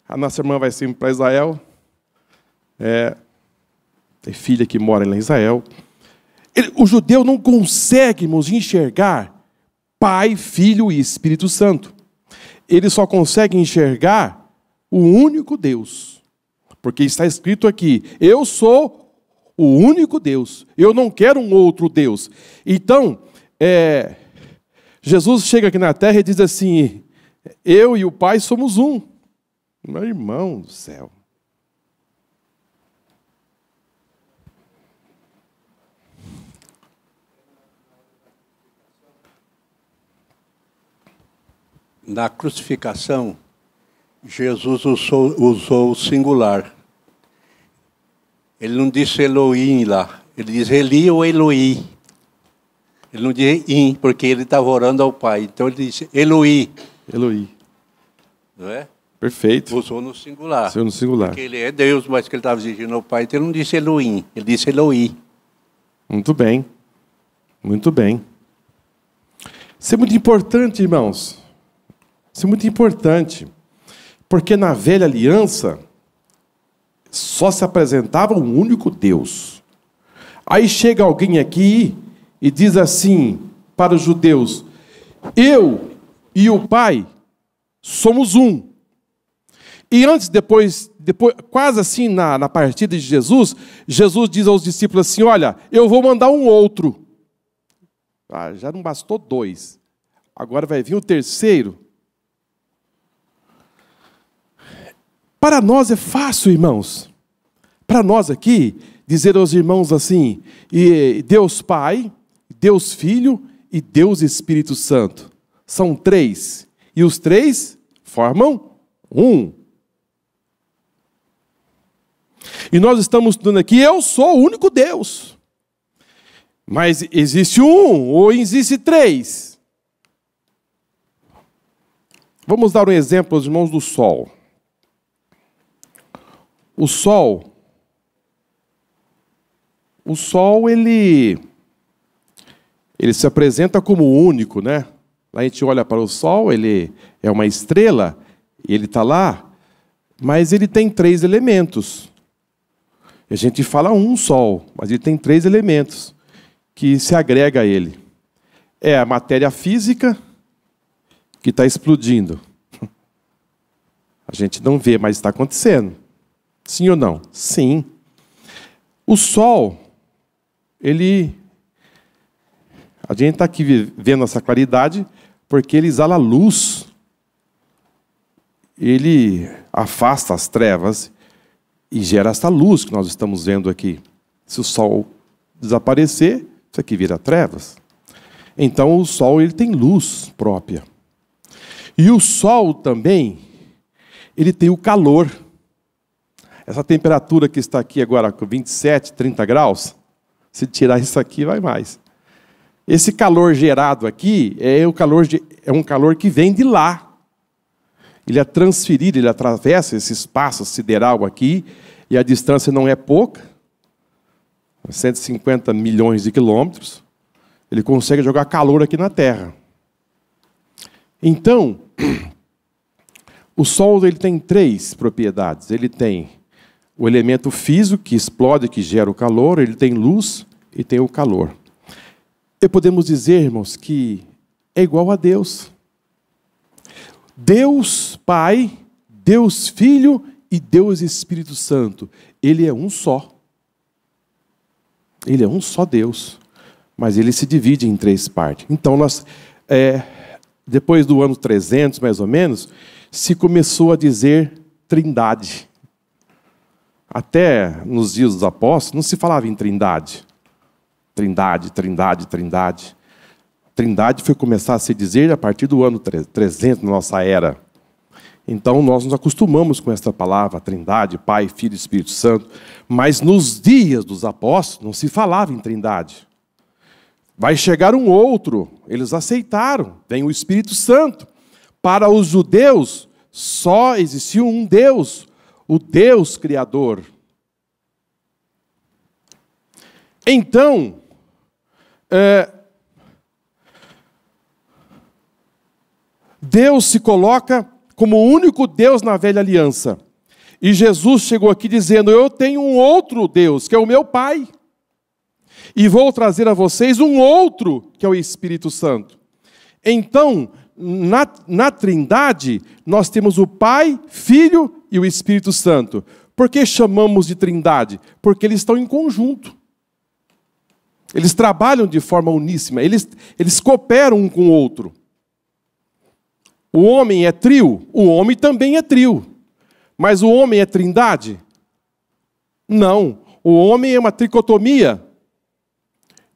A nossa irmã vai sempre para Israel. Tem filha que mora lá em Israel. O judeu não consegue, irmãos, enxergar Pai, Filho e Espírito Santo. ele só consegue enxergar o único Deus. Porque está escrito aqui, eu sou o único Deus. Eu não quero um outro Deus. Então, Jesus chega aqui na terra e diz assim, eu e o Pai somos um. Meu irmão do céu. Na crucificação, Jesus usou o singular. Ele não disse Elohim lá. Ele diz Eli ou Eloí. Ele não diz im, porque ele estava orando ao Pai. Então ele disse Eloí. Eloí. Não é? Perfeito. Usou no singular. Usou no singular. Porque ele é Deus, mas que ele estava exigindo ao Pai. Então ele não disse Elohim. Ele disse Eloí. Muito bem. Muito bem. Isso é muito importante, irmãos. Isso é muito importante. Porque na velha aliança, só se apresentava um único Deus. Aí chega alguém aqui e diz assim para os judeus, eu e o Pai somos um. E depois quase assim na partida de Jesus, Jesus diz aos discípulos assim, olha, eu vou mandar um outro. Já não bastou 2. Agora vai vir o terceiro. Para nós é fácil, irmãos. Para nós aqui, dizer aos irmãos assim, Deus Pai, Deus Filho e Deus Espírito Santo. São 3. E os 3 formam um. E nós estamos estudando aqui, eu sou o único Deus. Mas existe um ou existe 3? Vamos dar um exemplo aos irmãos do Sol. O Sol, ele se apresenta como único, né? Lá a gente olha para o Sol, ele é uma estrela, e ele está lá, mas ele tem 3 elementos. A gente fala um Sol, mas ele tem 3 elementos que se agrega a ele. É a matéria física que está explodindo. A gente não vê, mas está acontecendo. Sim ou não? Sim. O Sol, a gente está aqui vendo essa claridade porque ele exala luz. Ele afasta as trevas e gera essa luz que nós estamos vendo aqui. Se o Sol desaparecer, isso aqui vira trevas. Então o Sol ele tem luz própria. E o Sol também, ele tem o calor. Essa temperatura que está aqui agora, com 27, 30 graus, se tirar isso aqui, vai mais. Esse calor gerado aqui é um calor que vem de lá. Ele é transferido, ele atravessa esse espaço sideral aqui, e a distância não é pouca, 150 milhões de quilômetros. Ele consegue jogar calor aqui na Terra. Então, o Sol ele tem 3 propriedades. Ele tem o elemento físico, que explode, que gera o calor, ele tem luz e tem o calor. E podemos dizer, irmãos, que é igual a Deus. Deus Pai, Deus Filho e Deus Espírito Santo. Ele é um só. Ele é um só Deus. Mas ele se divide em 3 partes. Então, depois do ano 300, mais ou menos, se começou a dizer Trindade. Até nos dias dos apóstolos, não se falava em Trindade. Trindade, Trindade, Trindade. Trindade foi começar a se dizer a partir do ano 300, na nossa era. Então, nós nos acostumamos com essa palavra, Trindade, Pai, Filho e Espírito Santo. Mas nos dias dos apóstolos, não se falava em Trindade. Vai chegar um outro, eles aceitaram, vem o Espírito Santo. Para os judeus, só existia um Deus, o Deus Criador. Então, Deus se coloca como o único Deus na velha aliança. E Jesus chegou aqui dizendo, eu tenho um outro Deus, que é o meu Pai. E vou trazer a vocês um outro, que é o Espírito Santo. Então, na Trindade, nós temos o Pai, Filho e o Espírito Santo. Por que chamamos de Trindade? Porque eles estão em conjunto. Eles trabalham de forma uníssima, eles cooperam um com o outro. O homem é trio? O homem também é trio. Mas o homem é trindade? Não. O homem é uma tricotomia.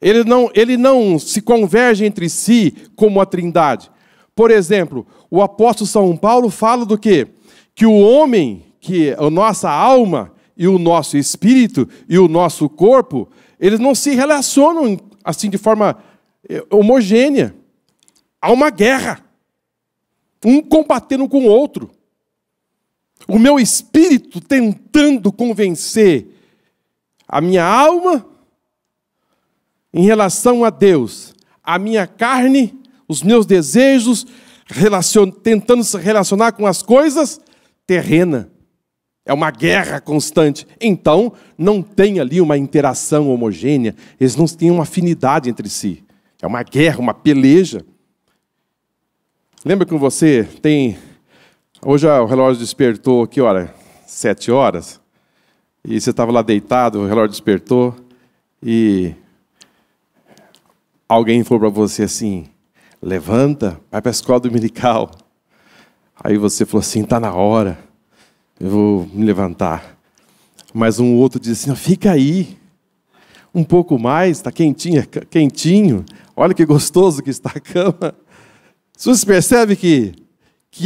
Ele não se converge entre si como a trindade. Por exemplo, o apóstolo São Paulo fala do quê? Que o homem, que a nossa alma e o nosso espírito e o nosso corpo, eles não se relacionam assim de forma homogênea. Há uma guerra. Um combatendo com o outro. O meu espírito tentando convencer a minha alma em relação a Deus. A minha carne, os meus desejos, tentando se relacionar com as coisas terrenas. É uma guerra constante. Então, não tem ali uma interação homogênea. Eles não têm uma afinidade entre si. É uma guerra, uma peleja. Lembra que você tem... Hoje o relógio despertou, que hora? 7 horas. E você estava lá deitado, o relógio despertou. E alguém falou para você assim, levanta, vai para a escola dominical. Aí você falou assim, está na hora, eu vou me levantar. Mas um outro disse assim, fica aí, um pouco mais, está quentinho. Olha que gostoso que está a cama. Você percebe que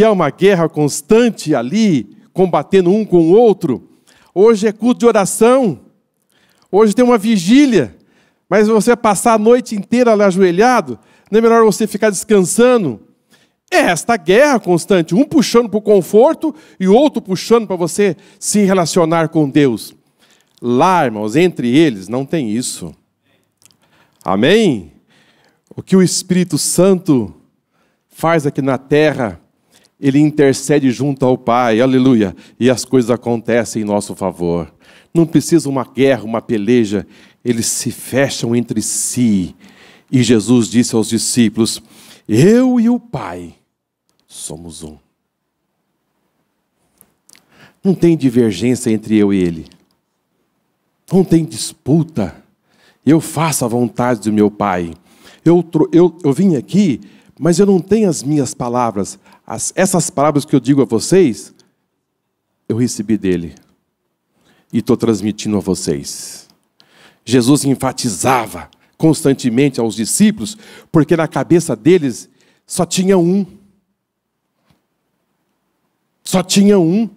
há uma guerra constante ali, combatendo um com o outro? Hoje é culto de oração, hoje tem uma vigília, mas você passar a noite inteira lá ajoelhado, não é melhor você ficar descansando? É esta guerra constante, um puxando para o conforto e o outro puxando para você se relacionar com Deus. Lá, irmãos, entre eles não tem isso. Amém? O que o Espírito Santo faz aqui na terra, ele intercede junto ao Pai, aleluia, e as coisas acontecem em nosso favor. Não precisa uma guerra, uma peleja, eles se fecham entre si. E Jesus disse aos discípulos, eu e o Pai somos um. Não tem divergência entre eu e Ele. Não tem disputa. Eu faço a vontade do meu Pai. Eu vim aqui, mas eu não tenho as minhas palavras. Essas palavras que eu digo a vocês, eu recebi dele. E estou transmitindo a vocês. Jesus enfatizava constantemente aos discípulos, porque na cabeça deles só tinha um. Só tinha um.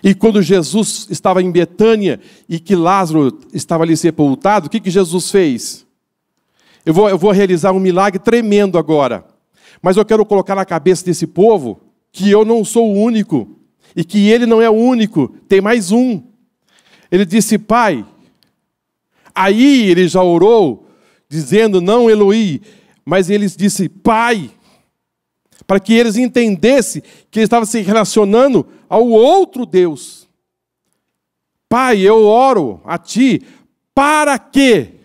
E quando Jesus estava em Betânia e que Lázaro estava ali sepultado, o que Jesus fez? Eu vou realizar um milagre tremendo agora. Mas eu quero colocar na cabeça desse povo que eu não sou o único. E que ele não é o único. Tem mais um. Ele disse, Pai. Aí ele já orou, dizendo, não Eloí. Mas ele disse, Pai. Para que eles entendessem que ele estava se relacionando ao outro Deus. Pai, eu oro a Ti. Para quê?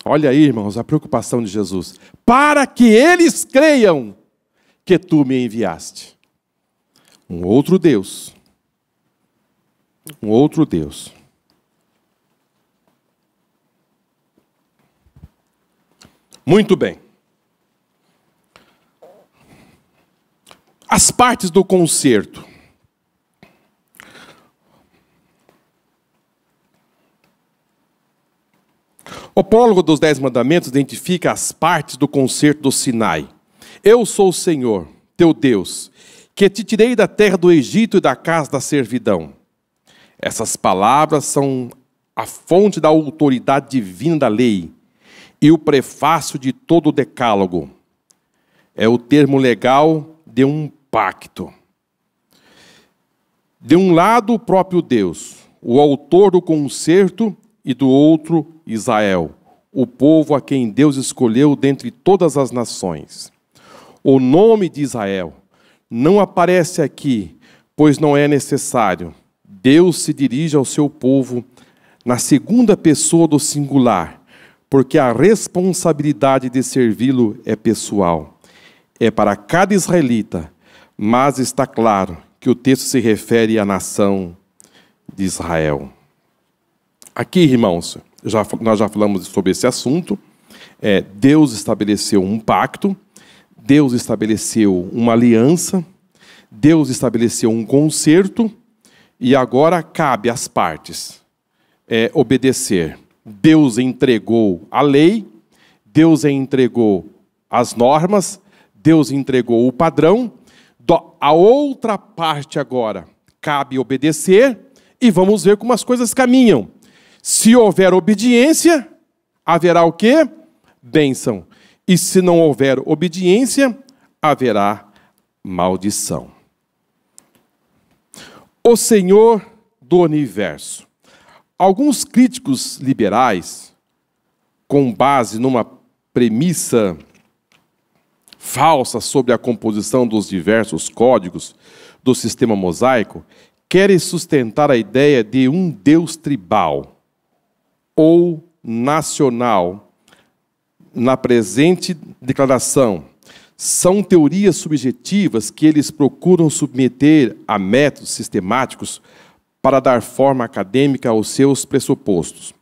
Olha aí, irmãos, a preocupação de Jesus. Para que eles creiam que Tu me enviaste. Um outro Deus. Um outro Deus. Muito bem. As partes do concerto. O prólogo dos 10 mandamentos identifica as partes do concerto do Sinai. Eu sou o Senhor, teu Deus, que te tirei da terra do Egito e da casa da servidão. Essas palavras são a fonte da autoridade divina da lei e o prefácio de todo o decálogo. É o termo legal de um pacto. De um lado, o próprio Deus, o autor do concerto, e do outro, Israel, o povo a quem Deus escolheu dentre todas as nações. O nome de Israel não aparece aqui, pois não é necessário. Deus se dirige ao seu povo na segunda pessoa do singular, porque a responsabilidade de servi-lo é pessoal. É para cada israelita, mas está claro que o texto se refere à nação de Israel. Aqui, irmãos, nós já falamos sobre esse assunto. Deus estabeleceu um pacto, Deus estabeleceu uma aliança, Deus estabeleceu um concerto, e agora cabe às partes obedecer. Deus entregou a lei, Deus entregou as normas, Deus entregou o padrão. A outra parte agora cabe obedecer, e vamos ver como as coisas caminham. Se houver obediência, haverá o quê? Bênção. E se não houver obediência, haverá maldição. O Senhor do universo. Alguns críticos liberais, com base numa premissa falsa sobre a composição dos diversos códigos do sistema mosaico, querem sustentar a ideia de um Deus tribal ou nacional na presente declaração. São teorias subjetivas que eles procuram submeter a métodos sistemáticos para dar forma acadêmica aos seus pressupostos.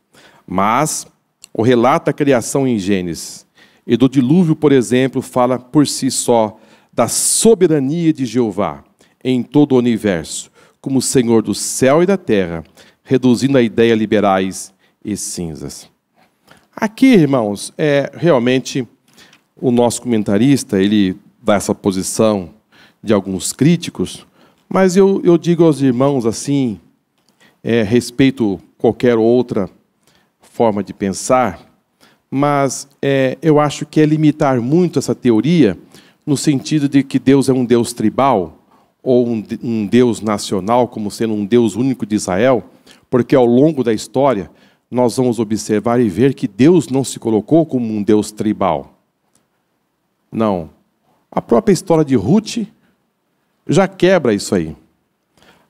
Mas o relato da criação em Gênesis e do dilúvio, por exemplo, fala por si só da soberania de Jeová em todo o universo, como Senhor do céu e da terra, reduzindo a ideia liberais e cinzas. Aqui, irmãos, realmente o nosso comentarista, ele dá essa posição de alguns críticos, mas eu digo aos irmãos assim, respeito qualquer outra forma de pensar, mas eu acho que é limitar muito essa teoria no sentido de que Deus é um Deus tribal ou um Deus nacional, como sendo um Deus único de Israel, porque ao longo da história nós vamos observar e ver que Deus não se colocou como um Deus tribal. Não. A própria história de Ruth já quebra isso aí.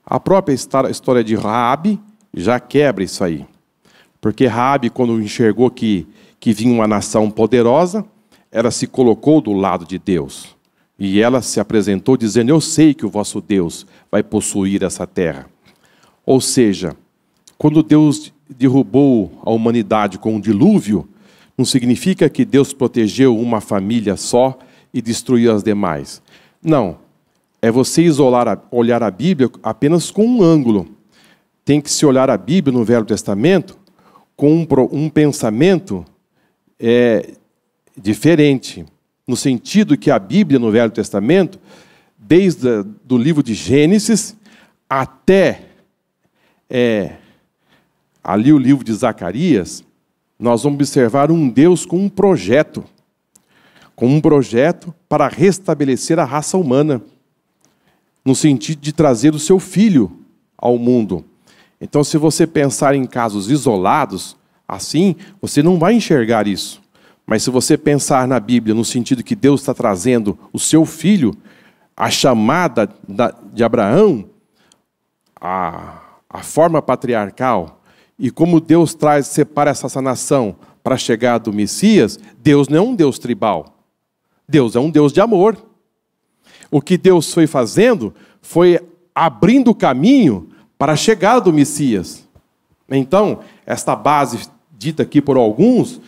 A própria história de Raabe já quebra isso aí. Porque Raabe, quando enxergou que vinha uma nação poderosa, ela se colocou do lado de Deus. E ela se apresentou dizendo, eu sei que o vosso Deus vai possuir essa terra. Ou seja, quando Deus derrubou a humanidade com um dilúvio, não significa que Deus protegeu uma família só e destruiu as demais. Não. É você olhar a Bíblia apenas com um ângulo. Tem que se olhar a Bíblia no Velho Testamento com um pensamento diferente. No sentido que a Bíblia no Velho Testamento, desde do livro de Gênesis até ali o livro de Zacarias, nós vamos observar um Deus com um projeto para restabelecer a raça humana, no sentido de trazer o seu filho ao mundo. Então, se você pensar em casos isolados, assim, você não vai enxergar isso. Mas se você pensar na Bíblia no sentido que Deus está trazendo o seu filho, a chamada de Abraão, a forma patriarcal, e como Deus separa essa nação para a chegada do Messias, Deus não é um Deus tribal. Deus é um Deus de amor. O que Deus foi fazendo foi abrindo o caminho para a chegada do Messias. Então, esta base dita aqui por alguns,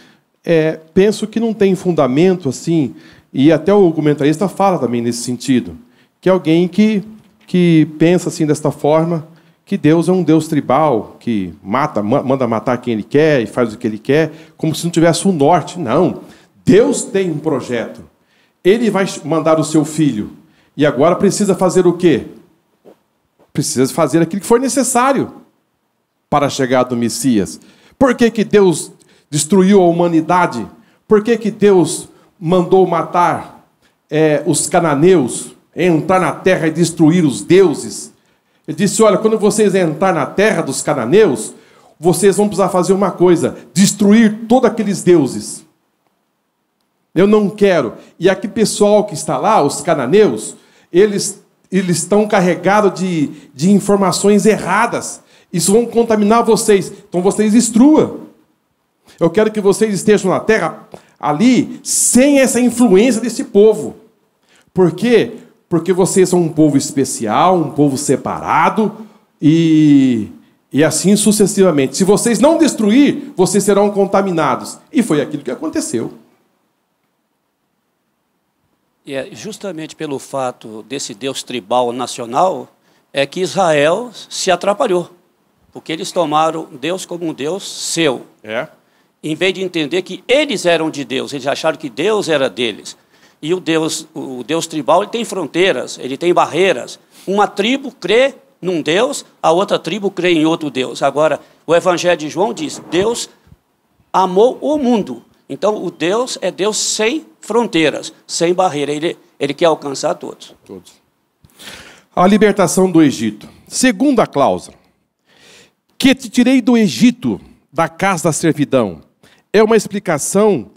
penso que não tem fundamento assim, e até o comentarista fala também nesse sentido, que é alguém que pensa assim desta forma, que Deus é um Deus tribal, que manda matar quem Ele quer e faz o que Ele quer, como se não tivesse um norte. Não. Deus tem um projeto. Ele vai mandar o seu filho. E agora precisa fazer o quê? Precisa fazer aquilo que for necessário para a chegada do Messias. Por que Deus destruiu a humanidade? Por que Deus mandou matar os cananeus, entrar na terra e destruir os deuses? Ele disse, olha, quando vocês entrarem na terra dos cananeus, vocês vão precisar fazer uma coisa, destruir todos aqueles deuses. Eu não quero. E aquele pessoal que está lá, os cananeus, eles estão carregados de informações erradas. Isso vão contaminar vocês. Então vocês destruam. Eu quero que vocês estejam na terra ali sem essa influência desse povo. Por quê? Porque vocês são um povo especial, um povo separado e assim sucessivamente. Se vocês não destruir, vocês serão contaminados. E foi aquilo que aconteceu. E é justamente pelo fato desse Deus tribal nacional é que Israel se atrapalhou. Porque eles tomaram Deus como um Deus seu. Em vez de entender que eles eram de Deus, eles acharam que Deus era deles. E o Deus tribal, ele tem fronteiras, ele tem barreiras. Uma tribo crê num Deus, a outra tribo crê em outro Deus. Agora, o Evangelho de João diz, Deus amou o mundo. Então, o Deus é Deus sem fronteiras, sem barreira. Ele quer alcançar todos. A libertação do Egito. Segunda cláusula. Que te tirei do Egito, da casa da servidão. É uma explicação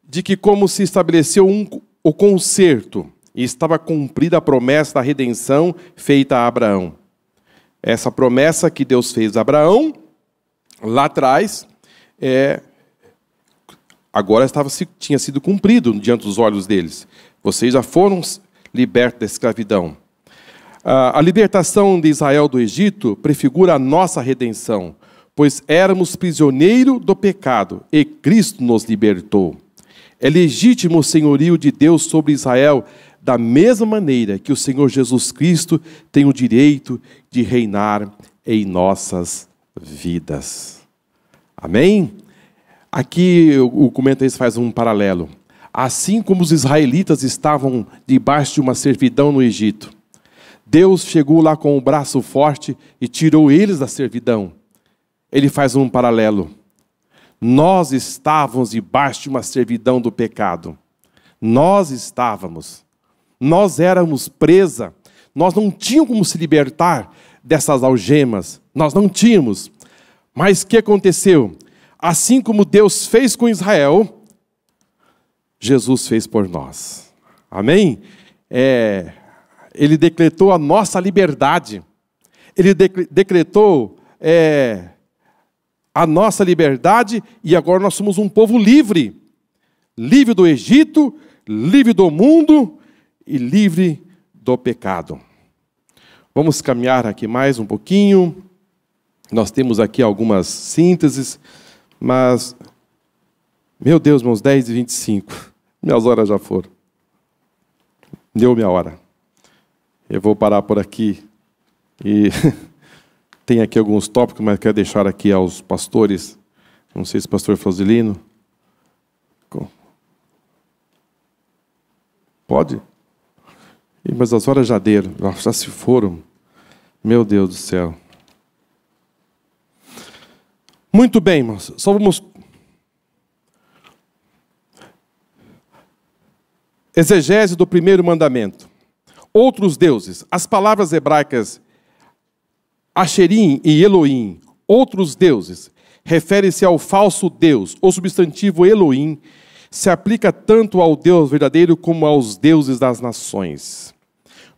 de que como se estabeleceu o concerto e estava cumprida a promessa da redenção feita a Abraão. Essa promessa que Deus fez a Abraão, lá atrás, agora tinha sido cumprido diante dos olhos deles. Vocês já foram libertos da escravidão. A libertação de Israel do Egito prefigura a nossa redenção, pois éramos prisioneiros do pecado e Cristo nos libertou. É legítimo o senhorio de Deus sobre Israel, da mesma maneira que o Senhor Jesus Cristo tem o direito de reinar em nossas vidas. Amém? Aqui o comentarista faz um paralelo. Assim como os israelitas estavam debaixo de uma servidão no Egito, Deus chegou lá com o braço forte e tirou eles da servidão. Ele faz um paralelo. Nós estávamos debaixo de uma servidão do pecado. Nós éramos presa. Nós não tínhamos como se libertar dessas algemas. Nós não tínhamos. Mas o que aconteceu? Assim como Deus fez com Israel, Jesus fez por nós. Amém? Ele decretou a nossa liberdade. Ele decretou a nossa liberdade e agora nós somos um povo livre. Livre do Egito, livre do mundo e livre do pecado. Vamos caminhar aqui mais um pouquinho. Nós temos aqui algumas sínteses, mas, meu Deus, meus 10:25. Minhas horas já foram. Deu minha hora. Eu vou parar por aqui. E tem aqui alguns tópicos, mas quero deixar aqui aos pastores. Não sei se o pastor Fausilino. Pode? Mas as horas já deram, já se foram. Meu Deus do céu. Muito bem, irmãos. Só vamos... Exegese do primeiro mandamento. Outros deuses. As palavras hebraicas Asherim e Elohim, outros deuses, refere-se ao falso Deus. O substantivo Elohim se aplica tanto ao Deus verdadeiro como aos deuses das nações.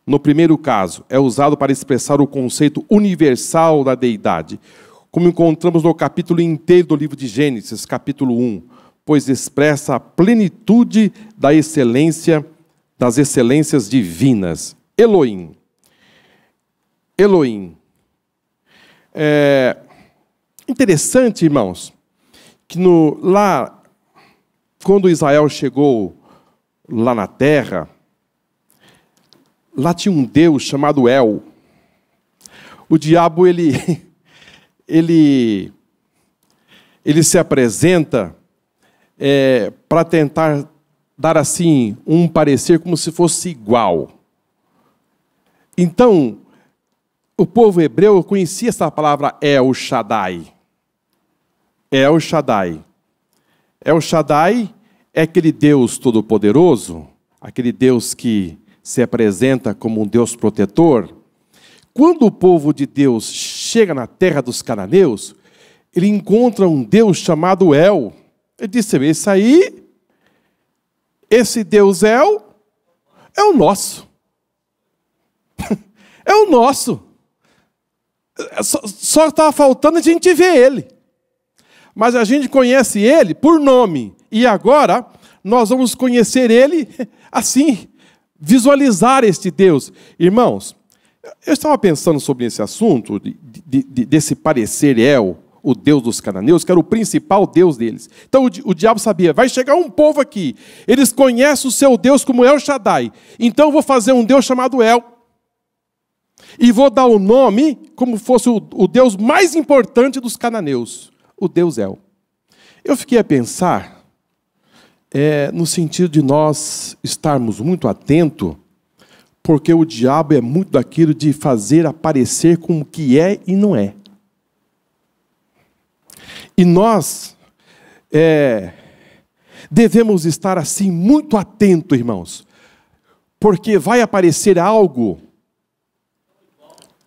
No primeiro caso, é usado para expressar o conceito universal da deidade, como encontramos no capítulo inteiro do livro de Gênesis, capítulo 1, pois expressa a plenitude da excelência, das excelências divinas. Elohim. Elohim. Interessante, irmãos, que lá, quando Israel chegou lá na terra, lá tinha um Deus chamado El. O diabo, ele se apresenta para tentar dar assim um parecer como se fosse igual. Então, o povo hebreu conhecia essa palavra El Shaddai. El Shaddai. El Shaddai é aquele Deus todo-poderoso, aquele Deus que se apresenta como um Deus protetor. Quando o povo de Deus chega na terra dos cananeus, ele encontra um Deus chamado El. Ele disse: esse Deus El é o nosso. É o nosso. Só estava faltando a gente ver ele. mas a gente conhece ele por nome. E agora nós vamos conhecer ele assim, visualizar este Deus. Irmãos, eu estava pensando sobre esse assunto, desse parecer El, o Deus dos cananeus, que era o principal Deus deles. Então o diabo sabia, vai chegar um povo aqui, eles conhecem o seu Deus como El Shaddai, então eu vou fazer um Deus chamado El, e vou dar o nome como fosse o Deus mais importante dos cananeus, o Deus El. Eu fiquei a pensar, no sentido de nós estarmos muito atentos, porque o diabo é muito daquilo de fazer aparecer como que é e não é. E nós devemos estar assim muito atentos, irmãos, porque vai aparecer algo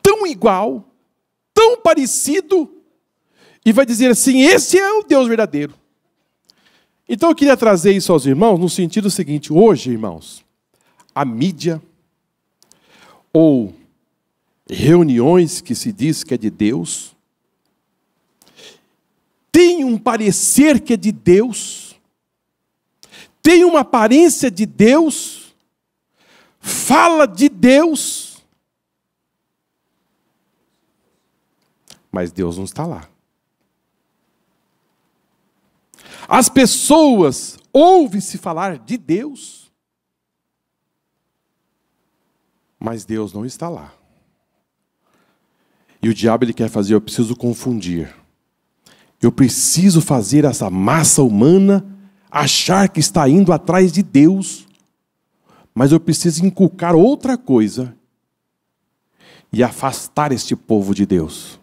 tão igual, tão parecido, e vai dizer assim, esse é o Deus verdadeiro. Então eu queria trazer isso aos irmãos no sentido seguinte, hoje, irmãos, a mídia, ou reuniões que se diz que é de Deus, tem um parecer que é de Deus, tem uma aparência de Deus, fala de Deus, mas Deus não está lá. As pessoas ouvem-se falar de Deus, mas Deus não está lá. E o diabo ele quer fazer, eu preciso confundir. Eu preciso fazer essa massa humana achar que está indo atrás de Deus, mas eu preciso inculcar outra coisa e afastar este povo de Deus.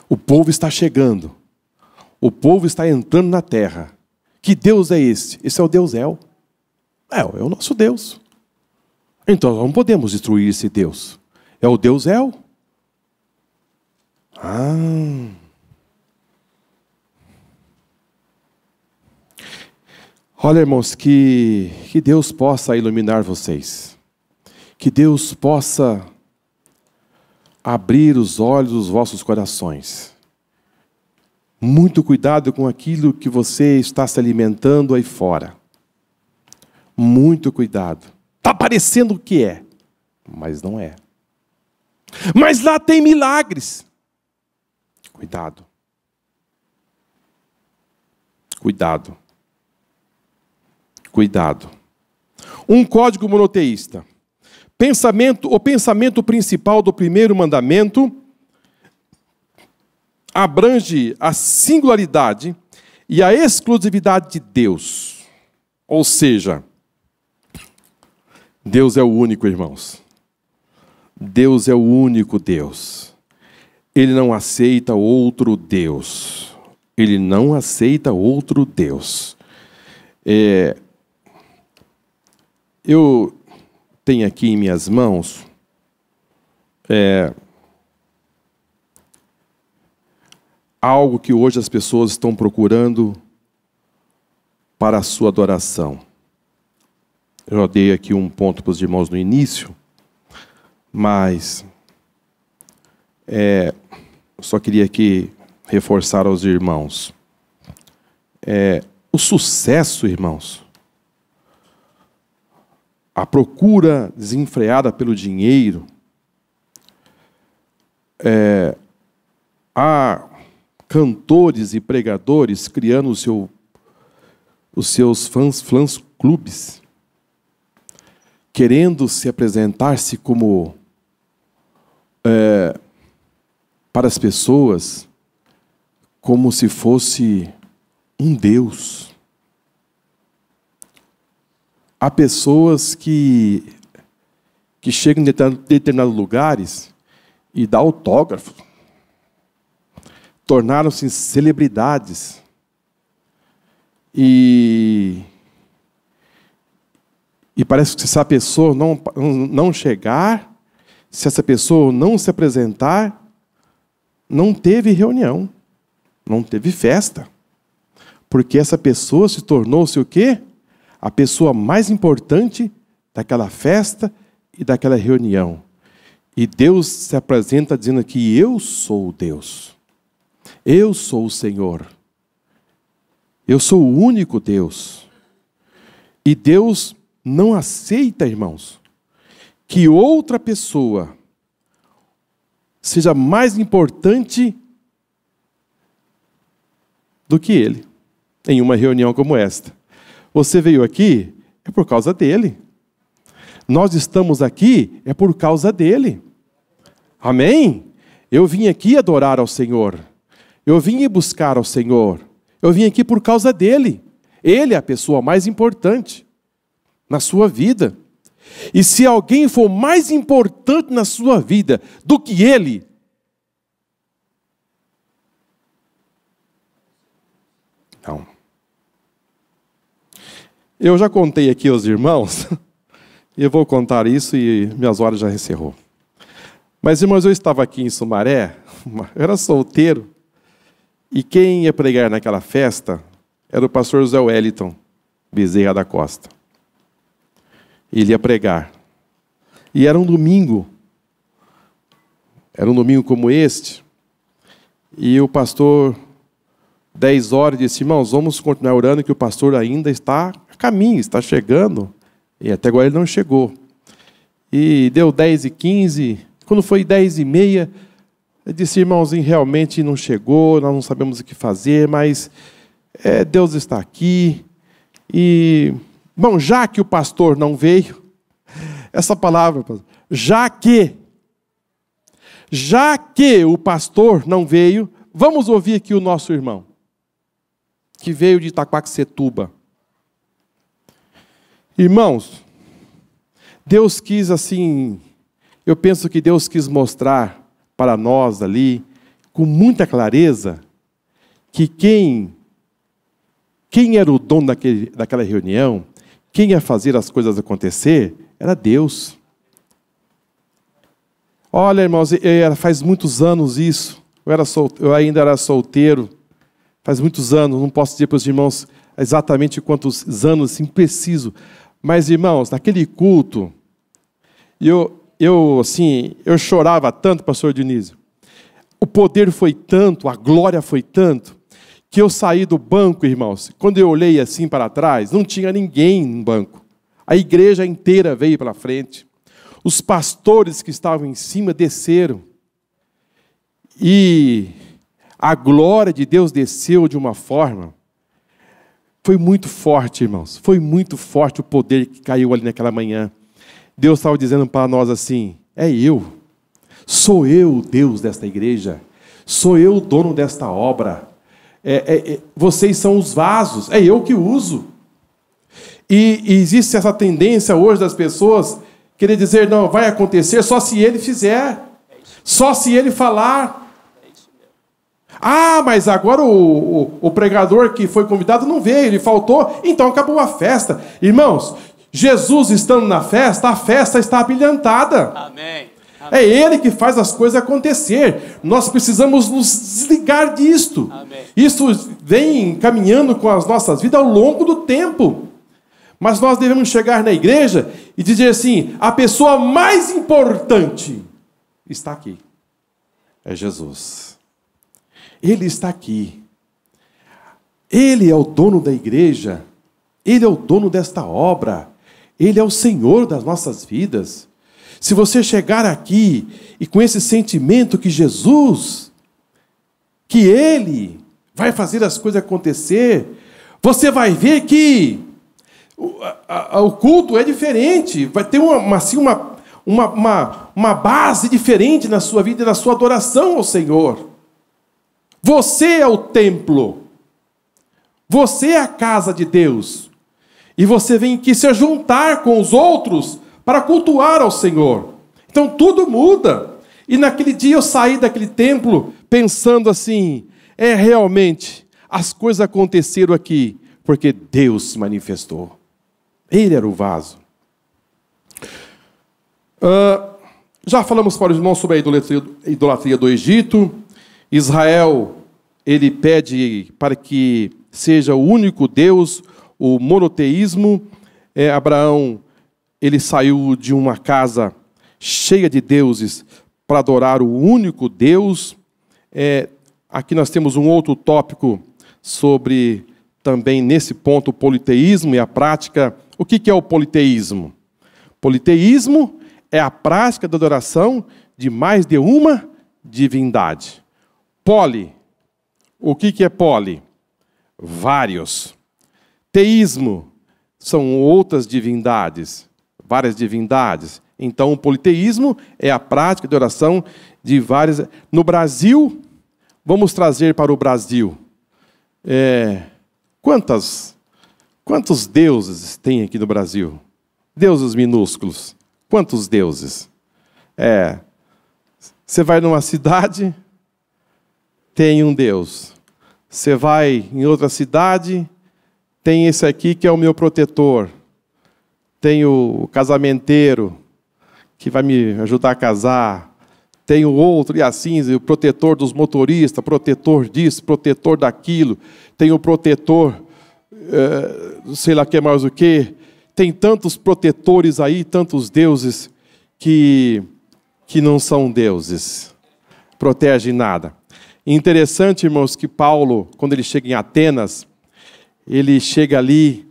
O povo está chegando. O povo está entrando na terra. Que Deus é esse? Esse é o Deus El. É o nosso Deus. Então, não podemos destruir esse Deus. É o Deus El. Olha, irmãos, que Deus possa iluminar vocês. Que Deus possa abrir os olhos dos vossos corações. Muito cuidado com aquilo que você está se alimentando aí fora. Muito cuidado. Está parecendo que é, mas não é. Mas lá tem milagres. Cuidado. Cuidado. Cuidado. Um código monoteísta. O pensamento principal do primeiro mandamento abrange a singularidade e a exclusividade de Deus. Ou seja, Deus é o único, irmãos. Deus é o único Deus. Ele não aceita outro Deus. Ele não aceita outro Deus. Eu tenho aqui em minhas mãos algo que hoje as pessoas estão procurando para a sua adoração. Eu já dei aqui um ponto para os irmãos no início, mas eu só queria aqui reforçar aos irmãos. O sucesso, irmãos, a procura desenfreada pelo dinheiro, há cantores e pregadores criando os seus fãs clubes, querendo se apresentar-se como para as pessoas como se fosse um Deus. Há pessoas que chegam em determinados lugares e dão autógrafo. Tornaram-se celebridades. E parece que se essa pessoa não chegar, se essa pessoa não se apresentar, não teve reunião, não teve festa. Porque essa pessoa se tornou-se o quê? A pessoa mais importante daquela festa e daquela reunião. E Deus se apresenta dizendo que eu sou Deus. Eu sou o Senhor. Eu sou o único Deus. E Deus não aceita, irmãos, que outra pessoa seja mais importante do que Ele, em uma reunião como esta. Você veio aqui, é por causa dEle. Nós estamos aqui, é por causa dEle. Amém? Eu vim aqui adorar ao Senhor. Eu vim buscar ao Senhor. Eu vim aqui por causa dEle. Ele é a pessoa mais importante na sua vida. E se alguém for mais importante na sua vida do que Ele, não. Eu já contei aqui aos irmãos, e eu vou contar isso e minhas horas já encerrou. Mas, irmãos, eu estava aqui em Sumaré, eu era solteiro, e quem ia pregar naquela festa era o pastor José Wellington Bezerra da Costa. Ele ia pregar. E era um domingo como este, e o pastor, 10 horas, disse: irmãos, vamos continuar orando que o pastor ainda está a caminho, está chegando. E até agora ele não chegou. E deu 10h15, quando foi 10h30, eu disse: irmãozinho, realmente não chegou, nós não sabemos o que fazer, mas Deus está aqui. E, bom, já que o pastor não veio, essa palavra, já que o pastor não veio, vamos ouvir aqui o nosso irmão, que veio de Itaquaquecetuba. Irmãos, Deus quis assim, eu penso que Deus quis mostrar para nós ali, com muita clareza, que quem era o dono daquela reunião, quem ia fazer as coisas acontecer, era Deus. Olha, irmãos, faz muitos anos isso, eu ainda era solteiro, faz muitos anos, não posso dizer para os irmãos exatamente quantos anos, assim, preciso. Mas, irmãos, naquele culto, eu chorava tanto, pastor Dionísio. O poder foi tanto, a glória foi tanto, que eu saí do banco, irmãos. Quando eu olhei assim para trás, não tinha ninguém no banco. A igreja inteira veio para frente. Os pastores que estavam em cima desceram. E a glória de Deus desceu de uma forma. Foi muito forte, irmãos. Foi muito forte o poder que caiu ali naquela manhã. Deus estava dizendo para nós assim: sou eu o Deus desta igreja, sou eu o dono desta obra, vocês são os vasos, é eu que uso. E existe essa tendência hoje das pessoas querer dizer: não, vai acontecer só se ele fizer, só se ele falar. Ah, mas agora o pregador que foi convidado não veio, ele faltou, então acabou a festa. Irmãos, Jesus estando na festa, a festa está abrilhantada. Amém. É Ele que faz as coisas acontecer. Nós precisamos nos desligar disto. Amém. Isso vem caminhando com as nossas vidas ao longo do tempo. Mas nós devemos chegar na igreja e dizer assim: a pessoa mais importante está aqui. É Jesus. Ele está aqui. Ele é o dono da igreja. Ele é o dono desta obra. Ele é o Senhor das nossas vidas. Se você chegar aqui e com esse sentimento que Jesus, que Ele vai fazer as coisas acontecer, você vai ver que o culto é diferente, vai ter uma base diferente na sua vida e na sua adoração ao Senhor. Você é o templo, você é a casa de Deus, e você vem aqui se juntar com os outros para cultuar ao Senhor. Então tudo muda. E naquele dia eu saí daquele templo pensando assim: realmente, as coisas aconteceram aqui, porque Deus se manifestou. Ele era o vaso. Já falamos para os irmãos sobre a idolatria do Egito. Israel, ele pede para que seja o único Deus, o monoteísmo. Abraão, ele saiu de uma casa cheia de deuses para adorar o único Deus. Aqui nós temos um outro tópico sobre, também nesse ponto, o politeísmo e a prática. O que é o politeísmo? Politeísmo é a prática da adoração de mais de uma divindade. Poli. O que é poli? Vários. Teísmo são outras divindades, várias divindades. Então, o politeísmo é a prática de oração de várias. No Brasil, vamos trazer para o Brasil. Quantos deuses tem aqui no Brasil? Deuses minúsculos. Quantos deuses? Você vai numa cidade, tem um Deus. Você vai em outra cidade, tem esse aqui que é o meu protetor. Tem o casamenteiro, que vai me ajudar a casar. Tem o outro, e assim, o protetor dos motoristas, protetor disso, protetor daquilo. Tem o protetor, sei lá que mais o quê. Tem tantos protetores aí, tantos deuses, que não são deuses. Protegem nada. Interessante, irmãos, que Paulo, quando ele chega em Atenas, ele chega ali,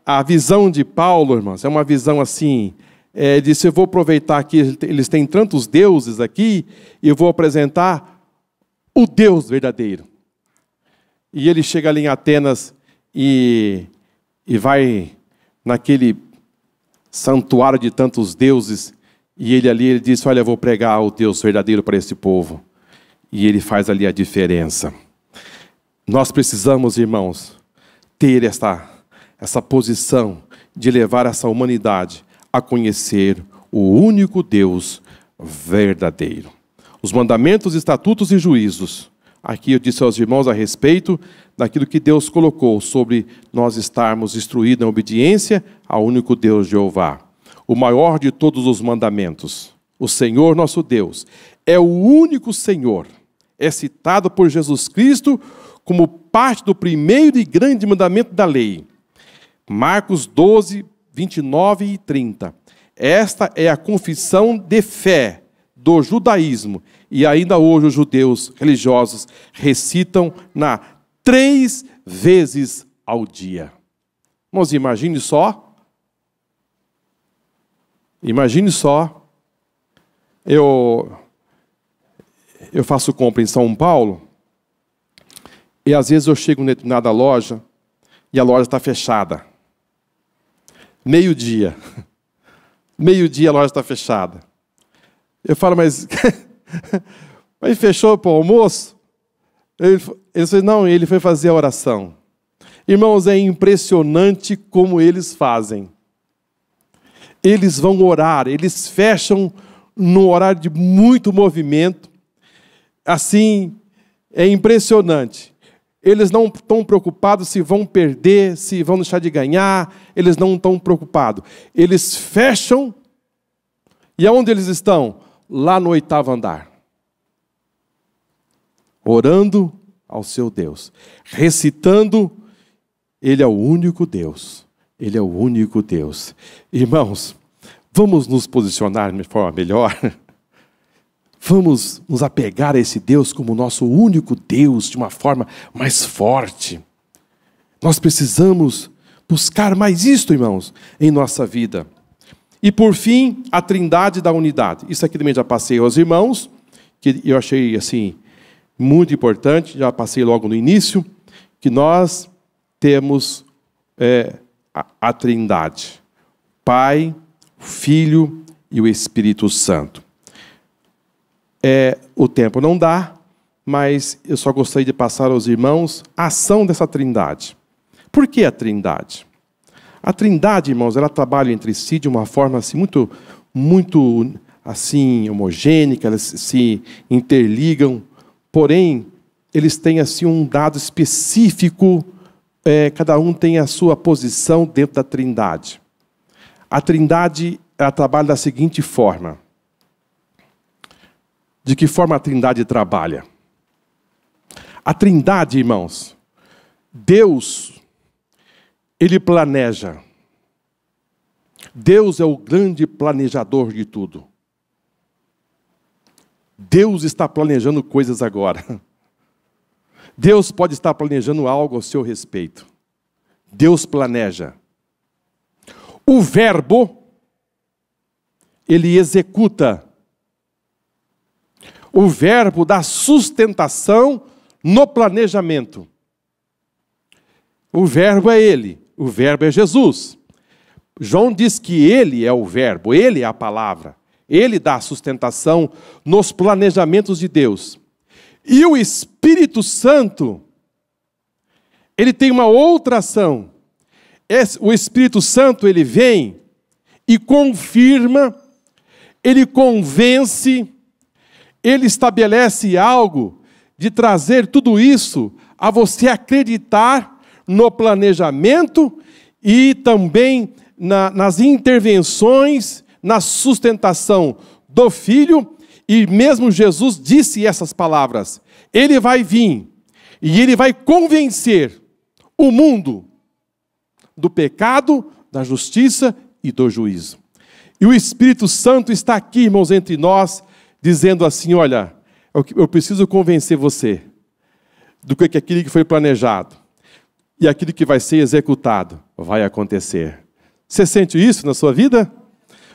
a visão de Paulo, irmãos, é uma visão assim, disse, eu vou aproveitar que eles têm tantos deuses aqui, e eu vou apresentar o Deus verdadeiro. E ele chega ali em Atenas e vai naquele santuário de tantos deuses, e ele diz, olha, eu vou pregar o Deus verdadeiro para esse povo. E ele faz ali a diferença. Nós precisamos, irmãos, ter essa posição de levar essa humanidade a conhecer o único Deus verdadeiro. Os mandamentos, estatutos e juízos. Aqui eu disse aos irmãos a respeito daquilo que Deus colocou sobre nós estarmos instruídos na obediência ao único Deus Jeová. O maior de todos os mandamentos, o Senhor nosso Deus, é o único Senhor. É citado por Jesus Cristo como parte do primeiro e grande mandamento da lei. Marcos 12, 29 e 30. Esta é a confissão de fé do judaísmo. E ainda hoje os judeus religiosos recitam 3 vezes ao dia. Irmãos, imagine só. Imagine só. Eu faço compra em São Paulo, e às vezes eu chego em determinada loja, e a loja está fechada. Meio-dia. Meio-dia a loja está fechada. Eu falo, mas fechou para o almoço? Ele disse, não, ele foi fazer a oração. Irmãos, é impressionante como eles fazem. Eles vão orar, eles fecham num horário de muito movimento. Assim, é impressionante. Eles não estão preocupados se vão perder, se vão deixar de ganhar. Eles não estão preocupados. Eles fecham. E aonde eles estão? Lá no 8º andar. Orando ao seu Deus. Recitando, Ele é o único Deus. Ele é o único Deus. Irmãos, vamos nos posicionar de forma melhor. Vamos nos apegar a esse Deus como nosso único Deus, de uma forma mais forte. Nós precisamos buscar mais isto, irmãos, em nossa vida. E por fim, a trindade da unidade. Isso aqui também já passei aos irmãos, que eu achei assim muito importante, já passei logo no início, que nós temos a trindade. Pai, Filho e o Espírito Santo. O tempo não dá, mas eu só gostaria de passar aos irmãos a ação dessa trindade. Por que a trindade? A trindade, irmãos, ela trabalha entre si de uma forma assim, muito assim, homogênea, elas se interligam, porém, eles têm assim, um dado específico, cada um tem a sua posição dentro da trindade. A trindade, ela trabalha da seguinte forma. De que forma a trindade trabalha? A trindade, irmãos, Deus, Ele planeja. Deus é o grande planejador de tudo. Deus está planejando coisas agora. Deus pode estar planejando algo ao seu respeito. Deus planeja. O verbo, ele executa. O verbo dá sustentação no planejamento. O verbo é ele, o verbo é Jesus. João diz que ele é o verbo, ele é a palavra. Ele dá sustentação nos planejamentos de Deus. E o Espírito Santo, ele tem uma outra ação. O Espírito Santo, ele vem e confirma, ele convence, ele estabelece algo de trazer tudo isso a você acreditar no planejamento e também nas intervenções, na sustentação do Filho. E mesmo Jesus disse essas palavras. Ele vai vir e ele vai convencer o mundo do pecado, da justiça e do juízo. E o Espírito Santo está aqui, irmãos, entre nós, dizendo assim, olha, eu preciso convencer você do que aquilo que foi planejado e aquilo que vai ser executado vai acontecer. Você sente isso na sua vida?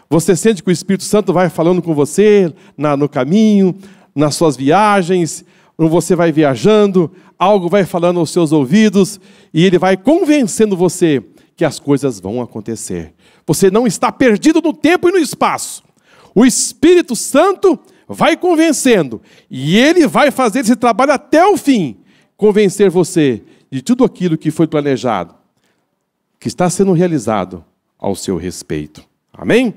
Você sente que o Espírito Santo vai falando com você no caminho, nas suas viagens, quando você vai viajando, algo vai falando aos seus ouvidos e ele vai convencendo você que as coisas vão acontecer. Você não está perdido no tempo e no espaço. O Espírito Santo vai convencendo e ele vai fazer esse trabalho até o fim, convencer você de tudo aquilo que foi planejado, que está sendo realizado ao seu respeito. Amém?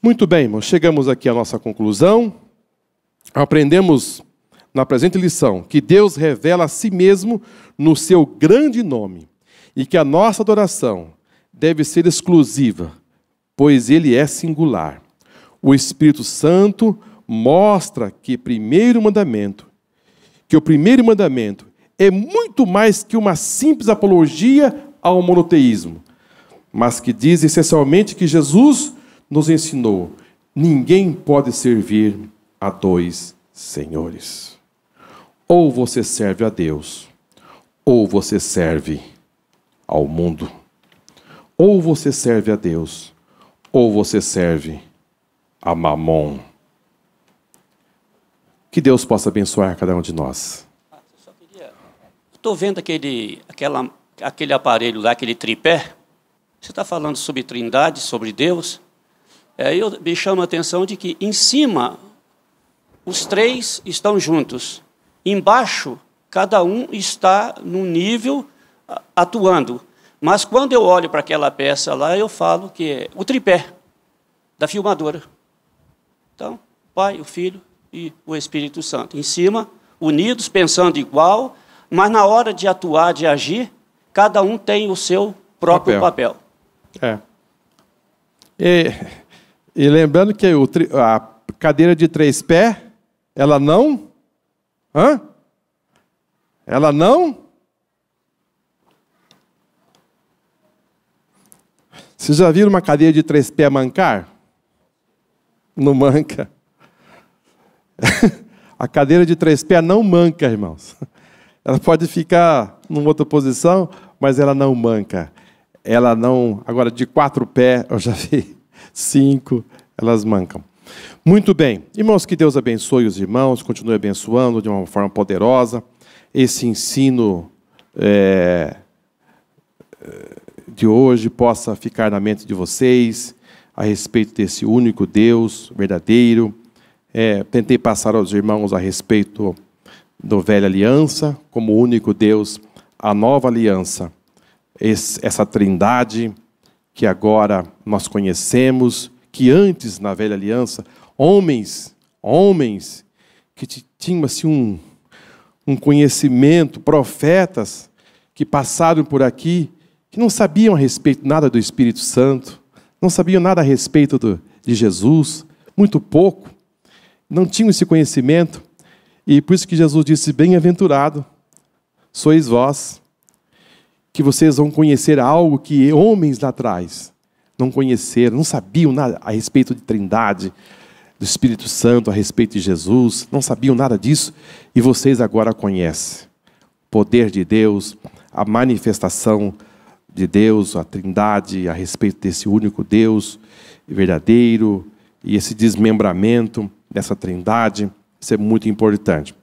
Muito bem, irmãos, chegamos aqui à nossa conclusão. Aprendemos na presente lição que Deus revela a si mesmo no seu grande nome e que a nossa adoração deve ser exclusiva, pois ele é singular. O Espírito Santo mostra que o primeiro mandamento é muito mais que uma simples apologia ao monoteísmo, mas que diz essencialmente que Jesus nos ensinou: ninguém pode servir a dois senhores. Ou você serve a Deus, ou você serve ao mundo. Ou você serve a Deus, ou você serve a Mamon. Que Deus possa abençoar cada um de nós. Estou vendo aquele aparelho lá, aquele tripé. Você está falando sobre Trindade, sobre Deus. Me chama a atenção de que em cima os três estão juntos. Embaixo, cada um está num nível atuando. Mas quando eu olho para aquela peça lá, eu falo que é o tripé da filmadora. Então, o Pai, o Filho e o Espírito Santo. Em cima, unidos, pensando igual, mas na hora de atuar, de agir, cada um tem o seu próprio papel. E lembrando que a cadeira de 3 pés, ela não... Ela não... Vocês já viram uma cadeira de 3 pés mancar? Não manca. A cadeira de 3 pés não manca, irmãos. Ela pode ficar numa outra posição, mas ela não manca. Ela não... Agora, de 4 pés, eu já vi 5, elas mancam. Muito bem. Irmãos, que Deus abençoe os irmãos, continue abençoando de uma forma poderosa. Esse ensino de hoje possa ficar na mente de vocês a respeito desse único Deus verdadeiro. Tentei passar aos irmãos a respeito da velha aliança, como único Deus, a nova aliança, essa trindade que agora nós conhecemos, que antes, na velha aliança, homens que tinham assim, um conhecimento, profetas que passaram por aqui, que não sabiam a respeito nada do Espírito Santo, não sabiam nada a respeito de Jesus, muito pouco, não tinham esse conhecimento, e por isso que Jesus disse: bem-aventurado sois vós, que vocês vão conhecer algo que homens lá atrás não conheceram, não sabiam nada a respeito de Trindade, do Espírito Santo, a respeito de Jesus, não sabiam nada disso, e vocês agora conhecem. poder de Deus, a manifestação de Deus, a Trindade, a respeito desse único Deus verdadeiro, e esse desmembramento dessa Trindade, isso é muito importante.